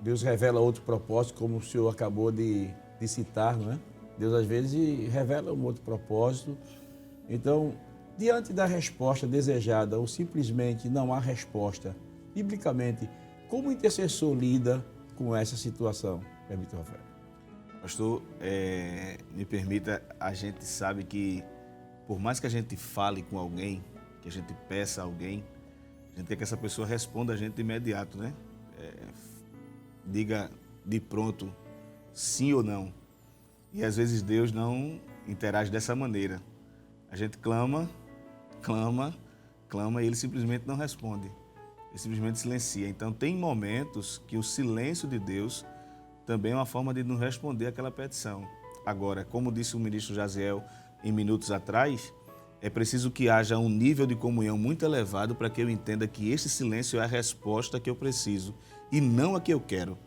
Deus revela outro propósito, como o senhor acabou de citar, não é? Deus às vezes revela um outro propósito. Então, diante da resposta desejada ou simplesmente não há resposta, biblicamente, como o intercessor lida com essa situação? Permita, Rafael. Pastor, me permita, a gente sabe que por mais que a gente fale com alguém, que a gente peça a alguém, a gente quer que essa pessoa responda a gente de imediato, né? Diga de pronto sim ou não. E às vezes Deus não interage dessa maneira. A gente clama e ele simplesmente não responde. Ele simplesmente silencia. Então tem momentos que o silêncio de Deus também é uma forma de não responder àquela petição. Agora, como disse o ministro Jaziel em minutos atrás, é preciso que haja um nível de comunhão muito elevado para que eu entenda que este silêncio é a resposta que eu preciso e não a que eu quero.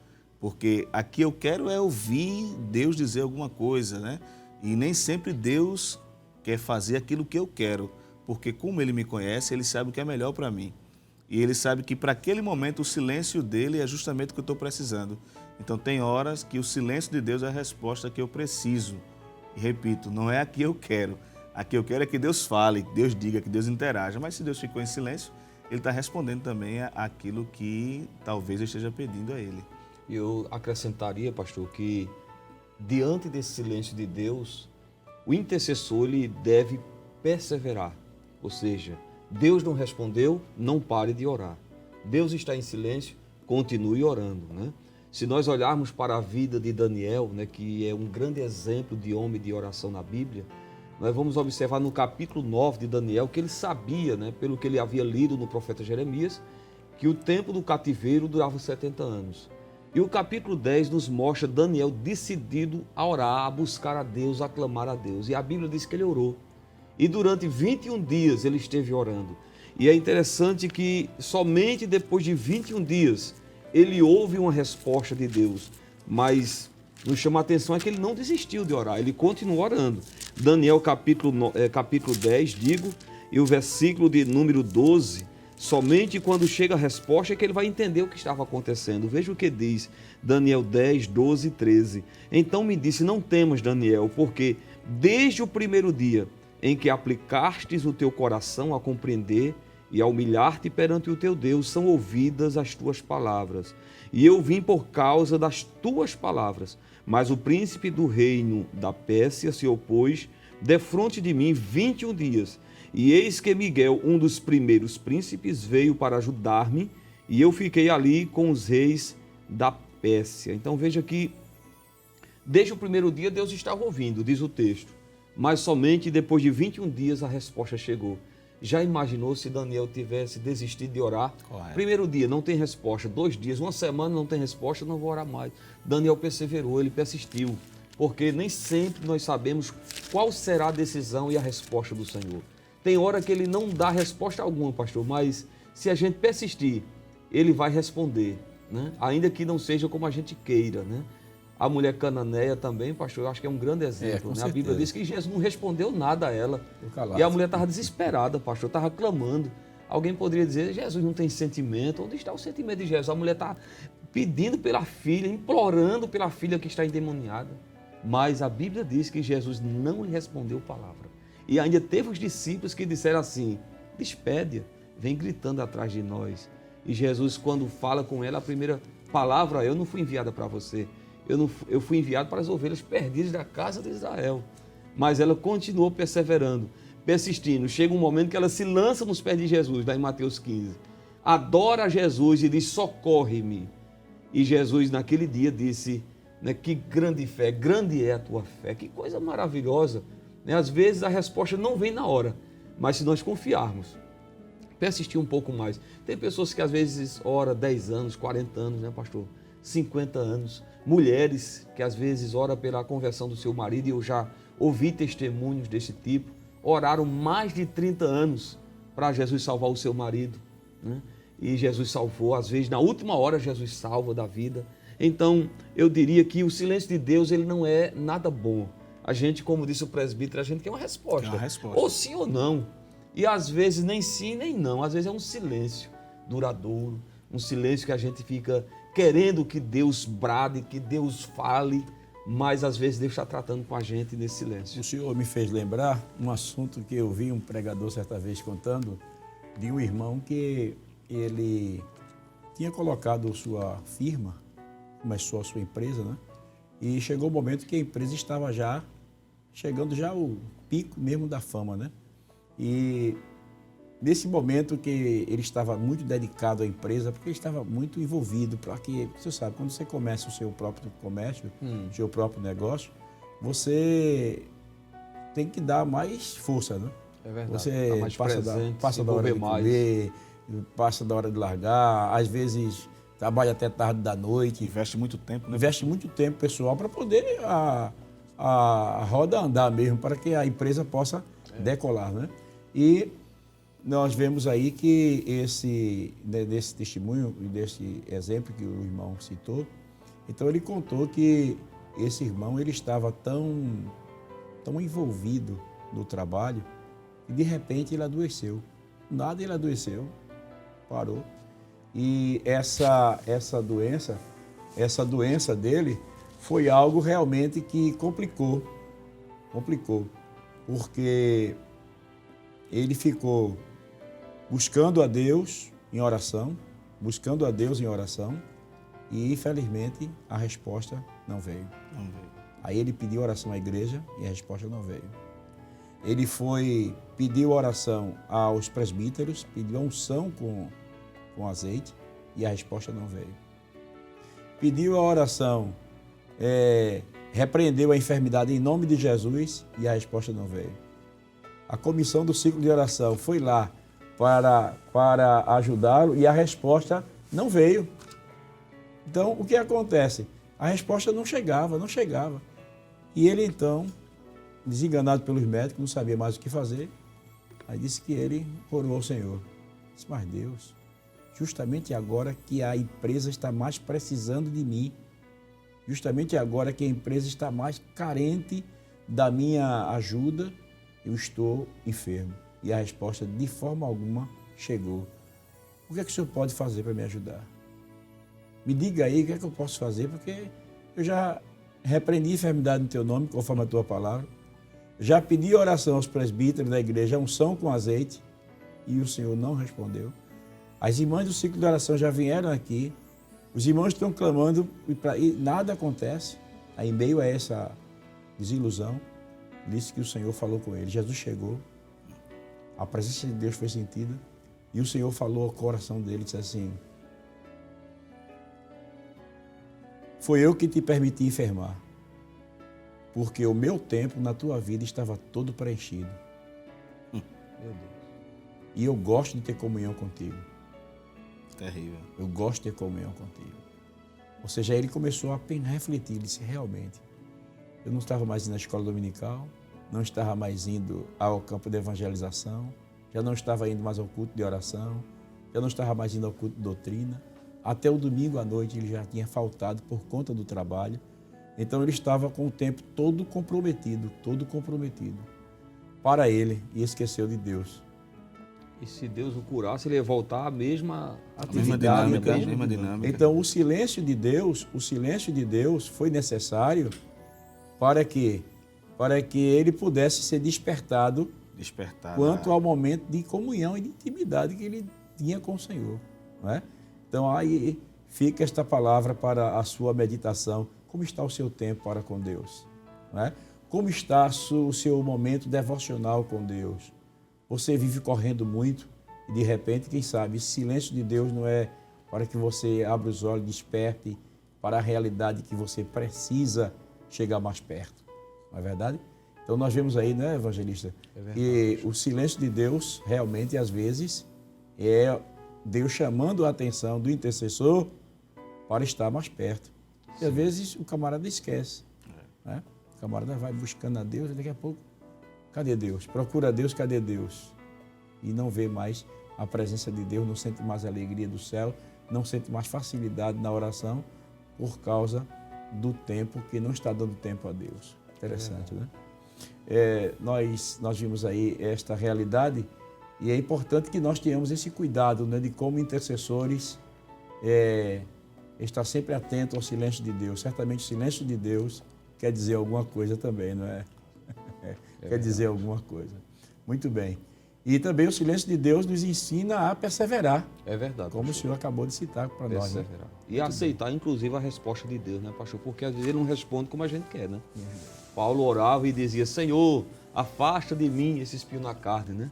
Porque a que eu quero é ouvir Deus dizer alguma coisa, né? E nem sempre Deus quer fazer aquilo que eu quero, porque como Ele me conhece, Ele sabe o que é melhor para mim. E Ele sabe que para aquele momento o silêncio dEle é justamente o que eu estou precisando. Então tem horas que o silêncio de Deus é a resposta que eu preciso. E repito, não é a que eu quero. A que eu quero é que Deus fale, que Deus diga, que Deus interaja. Mas se Deus ficou em silêncio, Ele está respondendo também àquilo que talvez eu esteja pedindo a Ele. Eu acrescentaria, pastor, que diante desse silêncio de Deus, o intercessor ele deve perseverar. Ou seja, Deus não respondeu, não pare de orar. Deus está em silêncio, continue orando, né? Se nós olharmos para a vida de Daniel, né, que é um grande exemplo de homem de oração na Bíblia, nós vamos observar no capítulo 9 de Daniel que ele sabia, né, pelo que ele havia lido no profeta Jeremias, que o tempo do cativeiro durava 70 anos. E o capítulo 10 nos mostra Daniel decidido a orar, a buscar a Deus, a clamar a Deus. E a Bíblia diz que ele orou. E durante 21 dias ele esteve orando. E é interessante que somente depois de 21 dias ele ouve uma resposta de Deus. Mas nos chama a atenção é que ele não desistiu de orar, ele continuou orando. Daniel capítulo 10, e o versículo de número 12, somente quando chega a resposta é que ele vai entender o que estava acontecendo. Veja o que diz Daniel 10, 12 e 13. Então me disse, não temas, Daniel, porque desde o primeiro dia em que aplicastes o teu coração a compreender e a humilhar-te perante o teu Deus, são ouvidas as tuas palavras. E eu vim por causa das tuas palavras. Mas o príncipe do reino da Pérsia se opôs defronte de mim 21 dias. E eis que Miguel, um dos primeiros príncipes, veio para ajudar-me, e eu fiquei ali com os reis da Pérsia. Então veja que, desde o primeiro dia, Deus estava ouvindo, diz o texto. Mas somente depois de 21 dias a resposta chegou. Já imaginou se Daniel tivesse desistido de orar? Correto. Primeiro dia, não tem resposta. 2 dias, uma semana, não tem resposta, não vou orar mais. Daniel perseverou, ele persistiu. Porque nem sempre nós sabemos qual será a decisão e a resposta do Senhor. Tem hora que ele não dá resposta alguma, pastor, mas se a gente persistir, ele vai responder, né? Ainda que não seja como a gente queira, né? A mulher cananeia também, pastor, eu acho que é um grande exemplo, né? A Bíblia diz que Jesus não respondeu nada a ela. E a mulher estava desesperada, pastor, estava clamando. Alguém poderia dizer, Jesus não tem sentimento. Onde está o sentimento de Jesus? A mulher está pedindo pela filha, implorando pela filha que está endemoniada. Mas a Bíblia diz que Jesus não lhe respondeu palavra. E ainda teve os discípulos que disseram assim, despede-a, vem gritando atrás de nós. E Jesus, quando fala com ela, a primeira palavra, eu não fui enviada para você. Eu fui enviado para as ovelhas perdidas da casa de Israel. Mas ela continuou perseverando, persistindo. Chega um momento que ela se lança nos pés de Jesus, lá em Mateus 15. Adora Jesus e diz, socorre-me. E Jesus, naquele dia, disse, né, que grande fé, grande é a tua fé. Que coisa maravilhosa. Né? Às vezes a resposta não vem na hora, mas se nós confiarmos, persistir um pouco mais. Tem pessoas que às vezes oram 10 anos, 40 anos, né, pastor? 50 anos. Mulheres que às vezes oram pela conversão do seu marido, e eu já ouvi testemunhos desse tipo, oraram mais de 30 anos para Jesus salvar o seu marido, né? E Jesus salvou, às vezes na última hora Jesus salva da vida. Então eu diria que o silêncio de Deus, ele não é nada bom. A gente, como disse o presbítero, a gente quer uma resposta, ou sim ou não. E às vezes nem sim nem não, às vezes é um silêncio duradouro, um silêncio que a gente fica querendo que Deus brade, que Deus fale, mas às vezes Deus está tratando com a gente nesse silêncio. O senhor me fez lembrar um assunto que eu vi um pregador certa vez contando, de um irmão que ele tinha colocado sua firma, começou a sua empresa, né? E chegou o momento que a empresa estava chegando ao pico mesmo da fama, né? E nesse momento que ele estava muito dedicado à empresa, porque ele estava muito envolvido, para que, você sabe, quando você começa o seu próprio comércio, o seu próprio negócio, você tem que dar mais força, né? É verdade. Você Tá mais presente, passa da hora de comer, passa da hora de largar, às vezes trabalha até tarde da noite. Investe muito tempo, né? Investe muito tempo, pessoal, para poder a roda andar mesmo, para que a empresa possa decolar, né? E nós vemos aí que desse testemunho e desse exemplo que o irmão citou, então ele contou que esse irmão, ele estava tão envolvido no trabalho, e de repente ele adoeceu. Nada, ele adoeceu, parou. E essa doença dele foi algo realmente que complicou, porque ele ficou buscando a Deus em oração, e infelizmente a resposta não veio. Aí ele pediu oração à igreja e a resposta não veio. Ele pediu oração aos presbíteros, pediu a unção com azeite e a resposta não veio. Pediu a oração, repreendeu a enfermidade em nome de Jesus e a resposta não veio. A comissão do ciclo de oração foi lá para ajudá-lo e a resposta não veio. Então, o que acontece? A resposta não chegava. E ele, então, desenganado pelos médicos, não sabia mais o que fazer, aí disse que ele orou ao Senhor. Disse, mas Deus, justamente agora que a empresa está mais precisando de mim, justamente agora que a empresa está mais carente da minha ajuda, eu estou enfermo. E a resposta, de forma alguma, chegou. O que é que o senhor pode fazer para me ajudar? Me diga aí o que é que eu posso fazer, porque eu já repreendi a enfermidade no teu nome, conforme a tua palavra. Já pedi oração aos presbíteros da igreja, unção com azeite, e o Senhor não respondeu. As irmãs do ciclo de oração já vieram aqui, os irmãos estão clamando e nada acontece. Aí, em meio a essa desilusão, disse que o Senhor falou com ele. Jesus chegou, a presença de Deus foi sentida e o Senhor falou ao coração dele e disse assim: foi eu que te permiti enfermar, porque o meu tempo na tua vida estava todo preenchido. Meu Deus. E eu gosto de ter comunhão contigo. Terrível. Eu gosto de ter comunhão contigo. Ou seja, ele começou a refletir, ele disse: realmente, eu não estava mais indo à escola dominical, não estava mais indo ao campo de evangelização, já não estava indo mais ao culto de oração, já não estava mais indo ao culto de doutrina. Até o domingo à noite ele já tinha faltado por conta do trabalho. Então ele estava com o tempo todo comprometido para ele e esqueceu de Deus. E se Deus o curasse, ele ia voltar à mesma atividade, mesma dinâmica. Então o silêncio de Deus foi necessário para que ele pudesse ser despertado quanto ao momento de comunhão e de intimidade que ele tinha com o Senhor, não é? Então aí fica esta palavra para a sua meditação. Como está o seu tempo para com Deus? Não é? Como está o seu momento devocional com Deus? Você vive correndo muito e de repente, quem sabe, esse silêncio de Deus não é para que você abra os olhos, desperte para a realidade que você precisa chegar mais perto. Não é verdade? Então nós vemos aí, né, evangelista, que o silêncio de Deus realmente às vezes é Deus chamando a atenção do intercessor para estar mais perto. E às vezes o camarada esquece. Né? O camarada vai buscando a Deus e daqui a pouco, cadê Deus? Procura Deus, cadê Deus? E não vê mais a presença de Deus, não sente mais a alegria do céu, não sente mais facilidade na oração por causa do tempo que não está dando tempo a Deus. Interessante, né? Nós vimos aí esta realidade e é importante que nós tenhamos esse cuidado, né, de como intercessores estar sempre atento ao silêncio de Deus. Certamente o silêncio de Deus quer dizer alguma coisa também, não é? Quer dizer alguma coisa. Muito bem. E também o silêncio de Deus nos ensina a perseverar. É verdade. Como o senhor acabou de citar para nós. Né? E aceitar, inclusive, a resposta de Deus, né, pastor? Porque às vezes ele não responde como a gente quer, né? Paulo orava e dizia: Senhor, afasta de mim esse espinho na carne, né?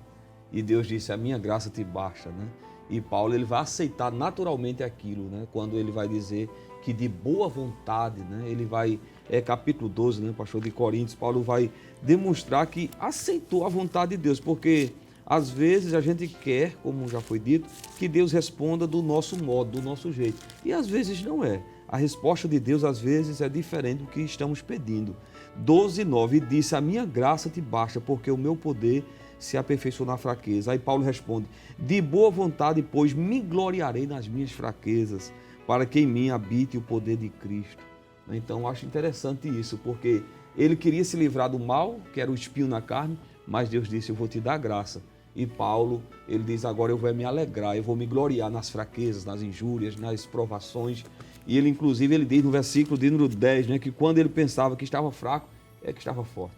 E Deus disse: a minha graça te basta, né? E Paulo, ele vai aceitar naturalmente aquilo, né? Quando ele vai dizer que de boa vontade, né? Ele vai, capítulo 12, né, pastor, de Coríntios, Paulo vai demonstrar que aceitou a vontade de Deus, porque às vezes a gente quer, como já foi dito, que Deus responda do nosso modo, do nosso jeito. E às vezes não é. A resposta de Deus às vezes é diferente do que estamos pedindo. 12:9 disse: a minha graça te basta, porque o meu poder se aperfeiçoou na fraqueza. Aí Paulo responde: de boa vontade, pois, me gloriarei nas minhas fraquezas, para que em mim habite o poder de Cristo. Então, eu acho interessante isso, porque ele queria se livrar do mal, que era o espinho na carne, mas Deus disse: eu vou te dar graça. E Paulo, ele diz: agora eu vou me alegrar, eu vou me gloriar nas fraquezas, nas injúrias, nas provações. E ele, inclusive, ele diz no versículo de número 10, né, que quando ele pensava que estava fraco, é que estava forte.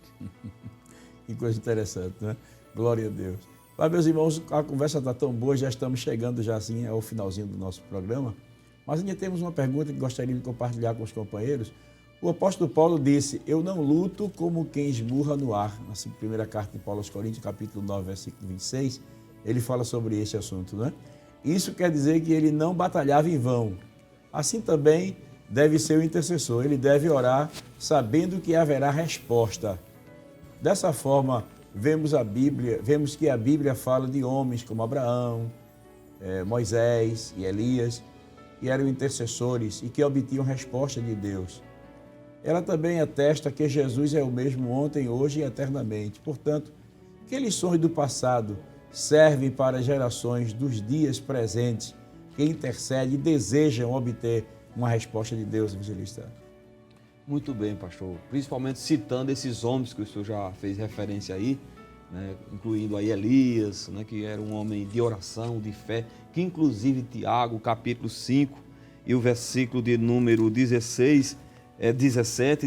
Que coisa interessante, né? Glória a Deus. Mas, meus irmãos, a conversa está tão boa, já estamos chegando já assim ao finalzinho do nosso programa. Mas ainda temos uma pergunta que gostaria de compartilhar com os companheiros. O apóstolo Paulo disse: eu não luto como quem esmurra no ar. Na primeira carta de Paulo aos Coríntios, capítulo 9, versículo 26, ele fala sobre esse assunto, né? Isso quer dizer que ele não batalhava em vão. Assim também deve ser o intercessor. Ele deve orar sabendo que haverá resposta. Dessa forma, vemos que a Bíblia fala de homens como Abraão, Moisés e Elias, que eram intercessores e que obtinham resposta de Deus. Ela também atesta que Jesus é o mesmo ontem, hoje e eternamente. Portanto, que lições do passado servem para gerações dos dias presentes que intercedem e desejam obter uma resposta de Deus, evangelista? Muito bem, pastor. Principalmente citando esses homens que o senhor já fez referência aí, né, incluindo aí Elias, né, que era um homem de oração, de fé, que inclusive Tiago, capítulo 5 e o versículo de número 17,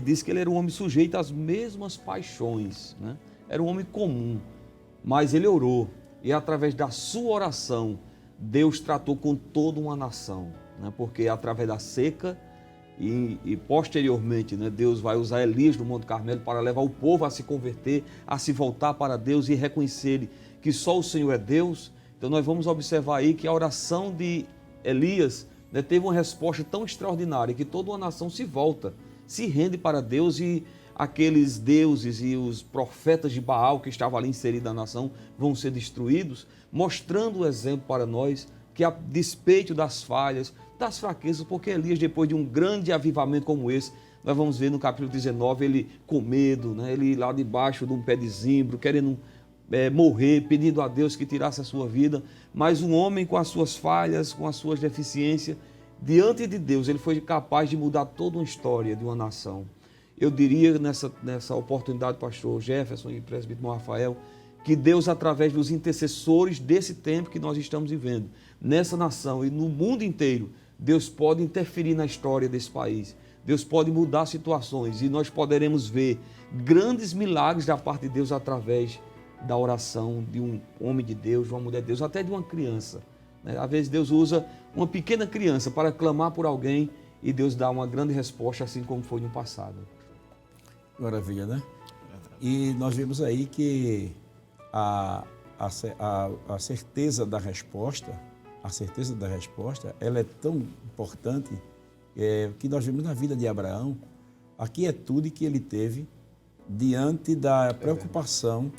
diz que ele era um homem sujeito às mesmas paixões, né? Era um homem comum, mas ele orou e através da sua oração Deus tratou com toda uma nação, né? Porque através da seca e posteriormente, né, Deus vai usar Elias no Monte Carmelo para levar o povo a se converter, a se voltar para Deus e reconhecer que só o Senhor é Deus. Então nós vamos observar aí que a oração de Elias, né, teve uma resposta tão extraordinária que toda uma nação se volta, se rende para Deus, e aqueles deuses e os profetas de Baal que estavam ali inseridos na nação vão ser destruídos, mostrando o exemplo para nós que, a despeito das falhas, das fraquezas, porque Elias, depois de um grande avivamento como esse, nós vamos ver no capítulo 19, ele com medo, né? Ele lá debaixo de um pé de zimbro, querendo morrer, pedindo a Deus que tirasse a sua vida, mas um homem com as suas falhas, com as suas deficiências, diante de Deus, ele foi capaz de mudar toda uma história de uma nação. Eu diria nessa oportunidade, pastor Jefferson e presbítero Rafael, que Deus, através dos intercessores desse tempo que nós estamos vivendo, nessa nação e no mundo inteiro, Deus pode interferir na história desse país. Deus pode mudar situações e nós poderemos ver grandes milagres da parte de Deus através da oração de um homem de Deus, de uma mulher de Deus, até de uma criança. Às vezes Deus usa uma pequena criança para clamar por alguém e Deus dá uma grande resposta, assim como foi no passado. Maravilha, né? E nós vemos aí que a certeza da resposta, ela é tão importante que nós vemos na vida de Abraão a quietude que ele teve diante da preocupação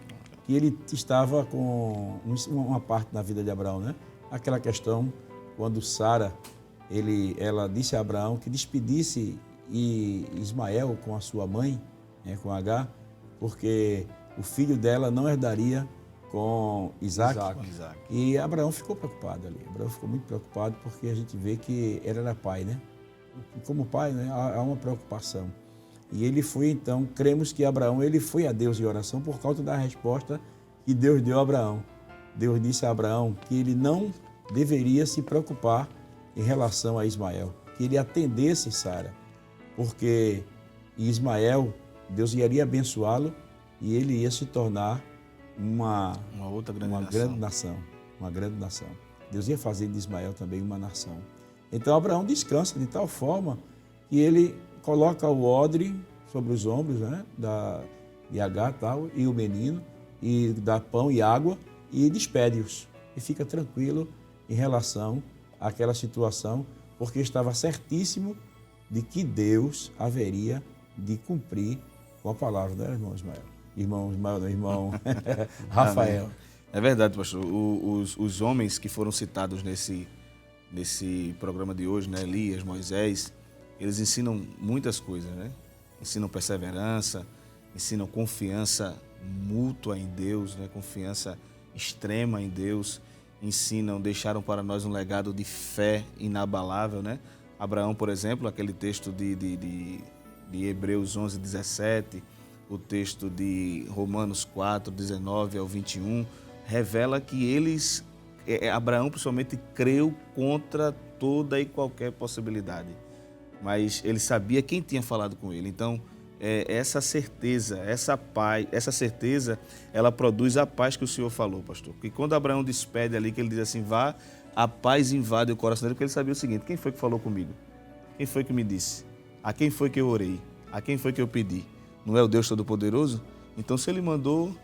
que ele estava com uma parte na vida de Abraão, né? Aquela questão quando Sara, ela disse a Abraão que despedisse Ismael com a sua mãe, com Agar, porque o filho dela não herdaria com Isaac. E Abraão ficou preocupado ali. Abraão ficou muito preocupado porque a gente vê que ele era pai, né? E como pai, né, há uma preocupação. E ele foi, então, cremos que Abraão, ele foi a Deus em oração por causa da resposta que Deus deu a Abraão. Deus disse a Abraão que ele não deveria se preocupar em relação a Ismael, que ele atendesse Sara, porque Ismael, Deus iria abençoá-lo e ele ia se tornar uma grande nação. Deus ia fazer de Ismael também uma nação. Então Abraão descansa de tal forma que ele coloca o odre sobre os ombros, né, de Agar tal, e o menino, e dá pão e água e despede-os. E fica tranquilo em relação àquela situação, porque estava certíssimo de que Deus haveria de cumprir com a palavra, né, irmão Ismael? Irmão Rafael. É verdade, pastor. Os homens que foram citados nesse programa de hoje, né, Elias, Moisés, eles ensinam muitas coisas, né? Ensinam perseverança, ensinam confiança mútua em Deus, né? Confiança extrema em Deus, deixaram para nós um legado de fé inabalável, né? Abraão, por exemplo, aquele texto de Hebreus 11, 17, o texto de Romanos 4, 19 ao 21, revela que Abraão principalmente creu contra toda e qualquer possibilidade, mas ele sabia quem tinha falado com ele. Então, essa certeza, essa certeza, ela produz a paz que o Senhor falou, pastor. Porque quando Abraão despede ali, que ele diz assim, vá, a paz invade o coração dele, porque ele sabia o seguinte, quem foi que falou comigo? Quem foi que me disse? A quem foi que eu orei? A quem foi que eu pedi? Não é o Deus Todo-Poderoso? Então, se ele mandou,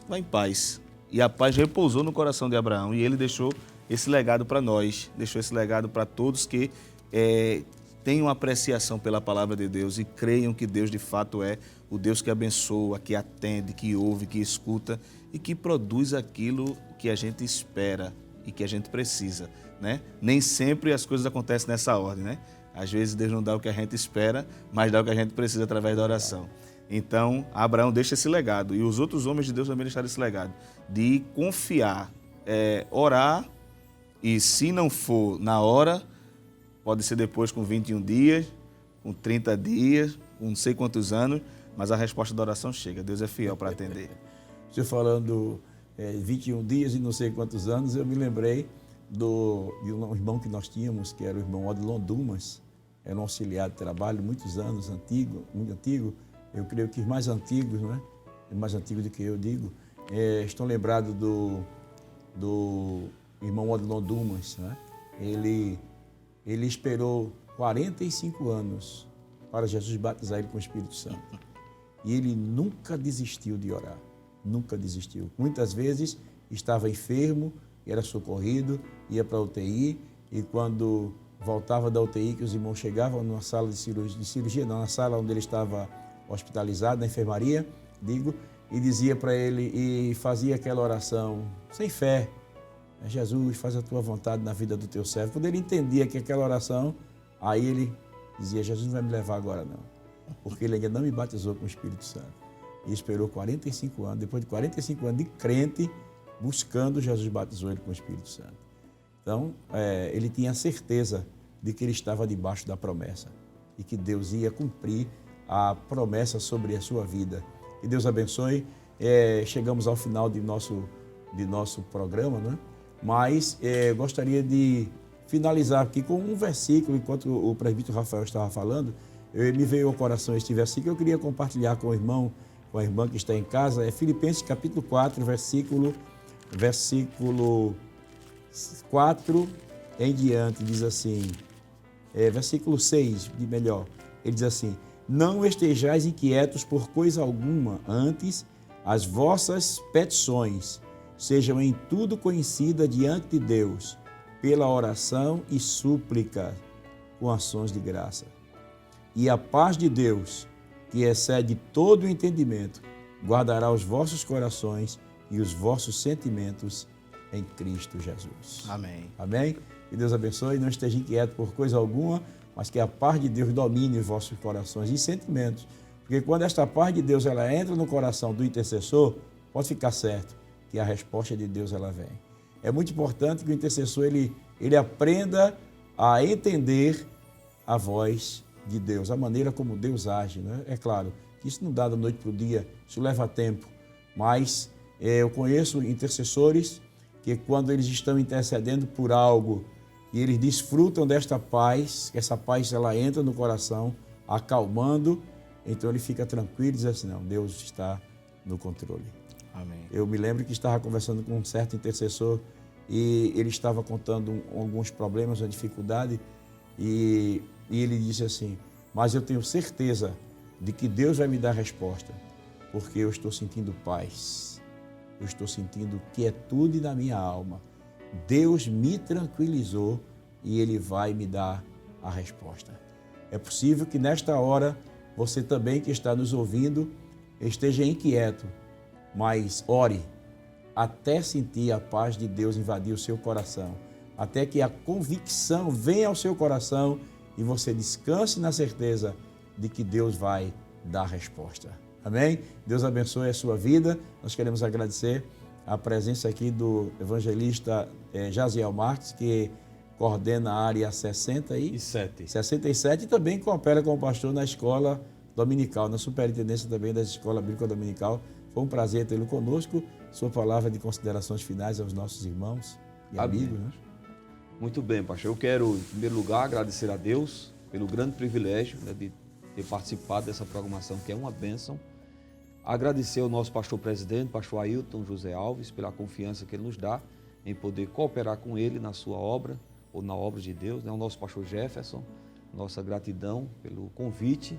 vá em paz. E a paz repousou no coração de Abraão e ele deixou esse legado para nós, deixou esse legado para todos que tenham apreciação pela palavra de Deus e creiam que Deus de fato é o Deus que abençoa, que atende, que ouve, que escuta e que produz aquilo que a gente espera e que a gente precisa, né? Nem sempre as coisas acontecem nessa ordem, né? Às vezes Deus não dá o que a gente espera, mas dá o que a gente precisa através da oração. Então, Abraão deixa esse legado e os outros homens de Deus também deixaram esse legado de confiar, orar e se não for na hora, pode ser depois com 21 dias, com 30 dias, com não sei quantos anos, mas a resposta da oração chega. Deus é fiel para atender. Você falando 21 dias e não sei quantos anos, eu me lembrei de um irmão que nós tínhamos, que era o irmão Odilon Dumas, era um auxiliar de trabalho, muitos anos, muito antigo. Eu creio que os mais antigos, né? Mais antigos do que eu digo, estão lembrados do irmão Odilon Dumas, né? Ele esperou 45 anos para Jesus batizar ele com o Espírito Santo. E ele nunca desistiu de orar, nunca desistiu. Muitas vezes estava enfermo, era socorrido, ia para a UTI, e quando voltava da UTI, que os irmãos chegavam na sala de cirurgia, não, na sala onde ele estava hospitalizado, na enfermaria, e dizia para ele, e fazia aquela oração sem fé: Jesus, faz a tua vontade na vida do teu servo. Quando ele entendia que aquela oração, aí ele dizia: Jesus não vai me levar agora não, porque ele ainda não me batizou com o Espírito Santo. E esperou 45 anos, depois de 45 anos de crente, buscando, Jesus batizou ele com o Espírito Santo. Então, ele tinha certeza de que ele estava debaixo da promessa e que Deus ia cumprir a promessa sobre a sua vida. Que Deus abençoe. Chegamos ao final de nosso programa, né? Mas gostaria de finalizar aqui com um versículo. Enquanto o presbítero Rafael estava falando, me veio ao coração este versículo. Eu queria compartilhar com o irmão, com a irmã que está em casa. É Filipenses capítulo 4, versículo 4 em diante. Diz assim, versículo 6, de melhor. Ele diz assim: não estejais inquietos por coisa alguma, antes as vossas petições sejam em tudo conhecidas diante de Deus, pela oração e súplica, com ações de graça. E a paz de Deus, que excede todo o entendimento, guardará os vossos corações e os vossos sentimentos em Cristo Jesus. Amém. Amém? Que Deus abençoe. Não esteja inquieto por coisa alguma, mas que a paz de Deus domine os vossos corações e sentimentos. Porque quando esta paz de Deus ela entra no coração do intercessor, pode ficar certo que a resposta de Deus ela vem. É muito importante que o intercessor ele aprenda a entender a voz de Deus, a maneira como Deus age, né? É claro que isso não dá da noite para o dia, isso leva tempo, mas eu conheço intercessores que quando eles estão intercedendo por algo e eles desfrutam desta paz, essa paz ela entra no coração, acalmando, então ele fica tranquilo e diz assim: não, Deus está no controle. Amém. Eu me lembro que estava conversando com um certo intercessor e ele estava contando alguns problemas, uma dificuldade, e ele disse assim: mas eu tenho certeza de que Deus vai me dar resposta, porque eu estou sentindo paz, eu estou sentindo quietude na minha alma. Deus me tranquilizou e Ele vai me dar a resposta. É possível que nesta hora você também que está nos ouvindo esteja inquieto, mas ore até sentir a paz de Deus invadir o seu coração, até que a convicção venha ao seu coração e você descanse na certeza de que Deus vai dar a resposta. Amém? Deus abençoe a sua vida. Nós queremos agradecer a presença aqui do evangelista Jaziel Marques, que coordena a área 67 e também coopera com o pastor na escola dominical, na superintendência também da escola bíblica dominical. Foi um prazer tê-lo conosco. Sua palavra de considerações finais aos nossos irmãos e amigos. Né? Muito bem, pastor. Eu quero, em primeiro lugar, agradecer a Deus pelo grande privilégio, né, de ter participado dessa programação, que é uma bênção. Agradecer ao nosso pastor presidente, pastor Ailton José Alves, pela confiança que ele nos dá em poder cooperar com ele na sua obra, ou na obra de Deus, né? O nosso pastor Jefferson, nossa gratidão pelo convite,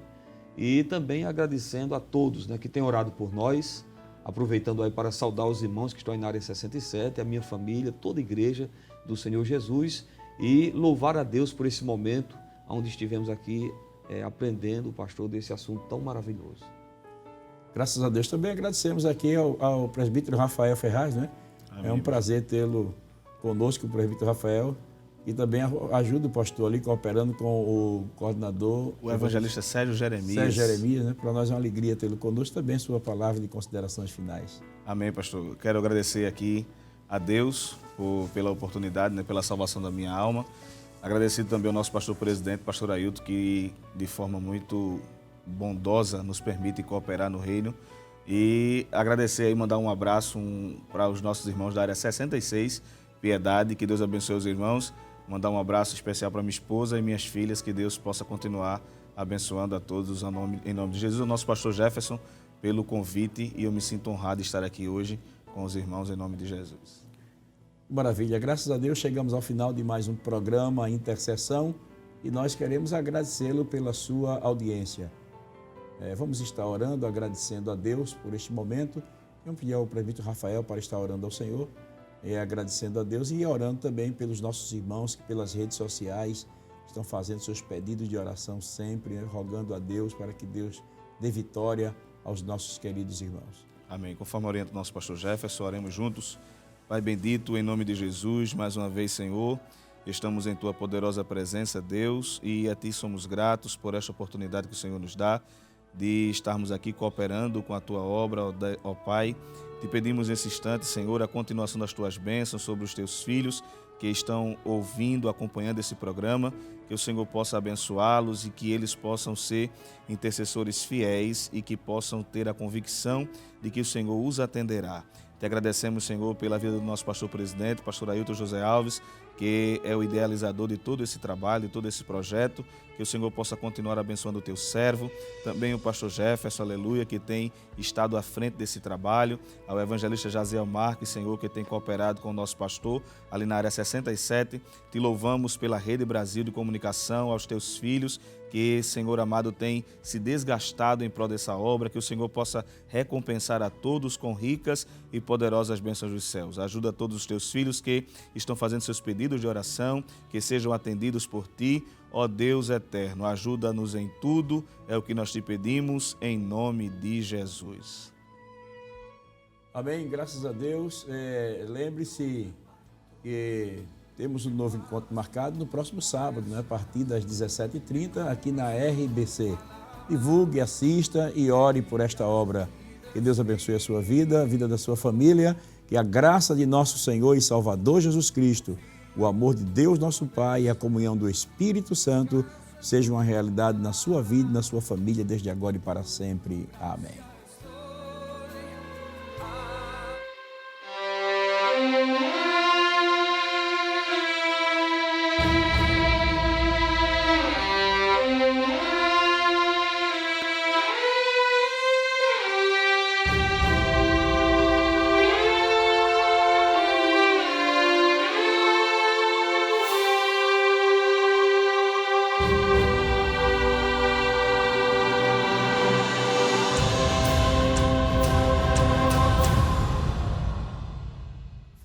e também agradecendo a todos, né, que têm orado por nós, aproveitando aí para saudar os irmãos que estão aí na área 67, a minha família, toda a igreja do Senhor Jesus, e louvar a Deus por esse momento onde estivemos aqui aprendendo, pastor, desse assunto tão maravilhoso. Graças a Deus. Também agradecemos aqui ao presbítero Rafael Ferraz, né? Amém. É um prazer tê-lo conosco, o presbítero Rafael, e também ajuda o pastor ali, cooperando com o coordenador, o evangelista Sérgio Jeremias. Sérgio Jeremias, né? Para nós é uma alegria tê-lo conosco. Também sua palavra de considerações finais. Amém, pastor. Quero agradecer aqui a Deus pela oportunidade, né? Pela salvação da minha alma. Agradecido também ao nosso pastor presidente, pastor Ailton, que de forma muito bondosa nos permite cooperar no reino. E agradecer aí, mandar um abraço para os nossos irmãos da área 66, Piedade, que Deus abençoe os irmãos. Mandar um abraço especial para minha esposa e minhas filhas, que Deus possa continuar abençoando a todos em nome de Jesus. O nosso pastor Jefferson, pelo convite, e eu me sinto honrado de estar aqui hoje com os irmãos em nome de Jesus. Maravilha, graças a Deus chegamos ao final de mais um programa Intercessão e nós queremos agradecê-lo pela sua audiência. Vamos estar orando, agradecendo a Deus por este momento. Vamos pedir ao presbítero Rafael para estar orando ao Senhor, agradecendo a Deus e orando também pelos nossos irmãos que pelas redes sociais estão fazendo seus pedidos de oração sempre, rogando a Deus para que Deus dê vitória aos nossos queridos irmãos. Amém. Conforme orienta o nosso pastor Jefferson, oremos juntos. Pai bendito, em nome de Jesus, mais uma vez, Senhor, estamos em Tua poderosa presença, Deus, e a Ti somos gratos por esta oportunidade que o Senhor nos dá de estarmos aqui cooperando com a Tua obra, ó Pai. Te pedimos nesse instante, Senhor, a continuação das Tuas bênçãos sobre os Teus filhos que estão ouvindo, acompanhando esse programa, que o Senhor possa abençoá-los e que eles possam ser intercessores fiéis e que possam ter a convicção de que o Senhor os atenderá. Te agradecemos, Senhor, pela vida do nosso pastor presidente, pastor Ailton José Alves, que é o idealizador de todo esse trabalho, de todo esse projeto, que o Senhor possa continuar abençoando o teu servo, também o pastor Jefferson, aleluia, que tem estado à frente desse trabalho, ao evangelista Jaziel Marques, Senhor, que tem cooperado com o nosso pastor, ali na área 67, te louvamos pela Rede Brasil de Comunicação, aos teus filhos, que, Senhor amado, tem se desgastado em prol dessa obra, que o Senhor possa recompensar a todos com ricas e poderosas bênçãos dos céus. Ajuda todos os teus filhos que estão fazendo seus pedidos de oração, que sejam atendidos por Ti, ó Deus eterno. Ajuda-nos em tudo, é o que nós te pedimos, em nome de Jesus. Amém, graças a Deus. Lembre-se que temos um novo encontro marcado no próximo sábado, a partir das 17h30, aqui na RBC. Divulgue, assista e ore por esta obra. Que Deus abençoe a sua vida, a vida da sua família, que a graça de nosso Senhor e Salvador Jesus Cristo, o amor de Deus nosso Pai e a comunhão do Espírito Santo sejam uma realidade na sua vida e na sua família desde agora e para sempre. Amém.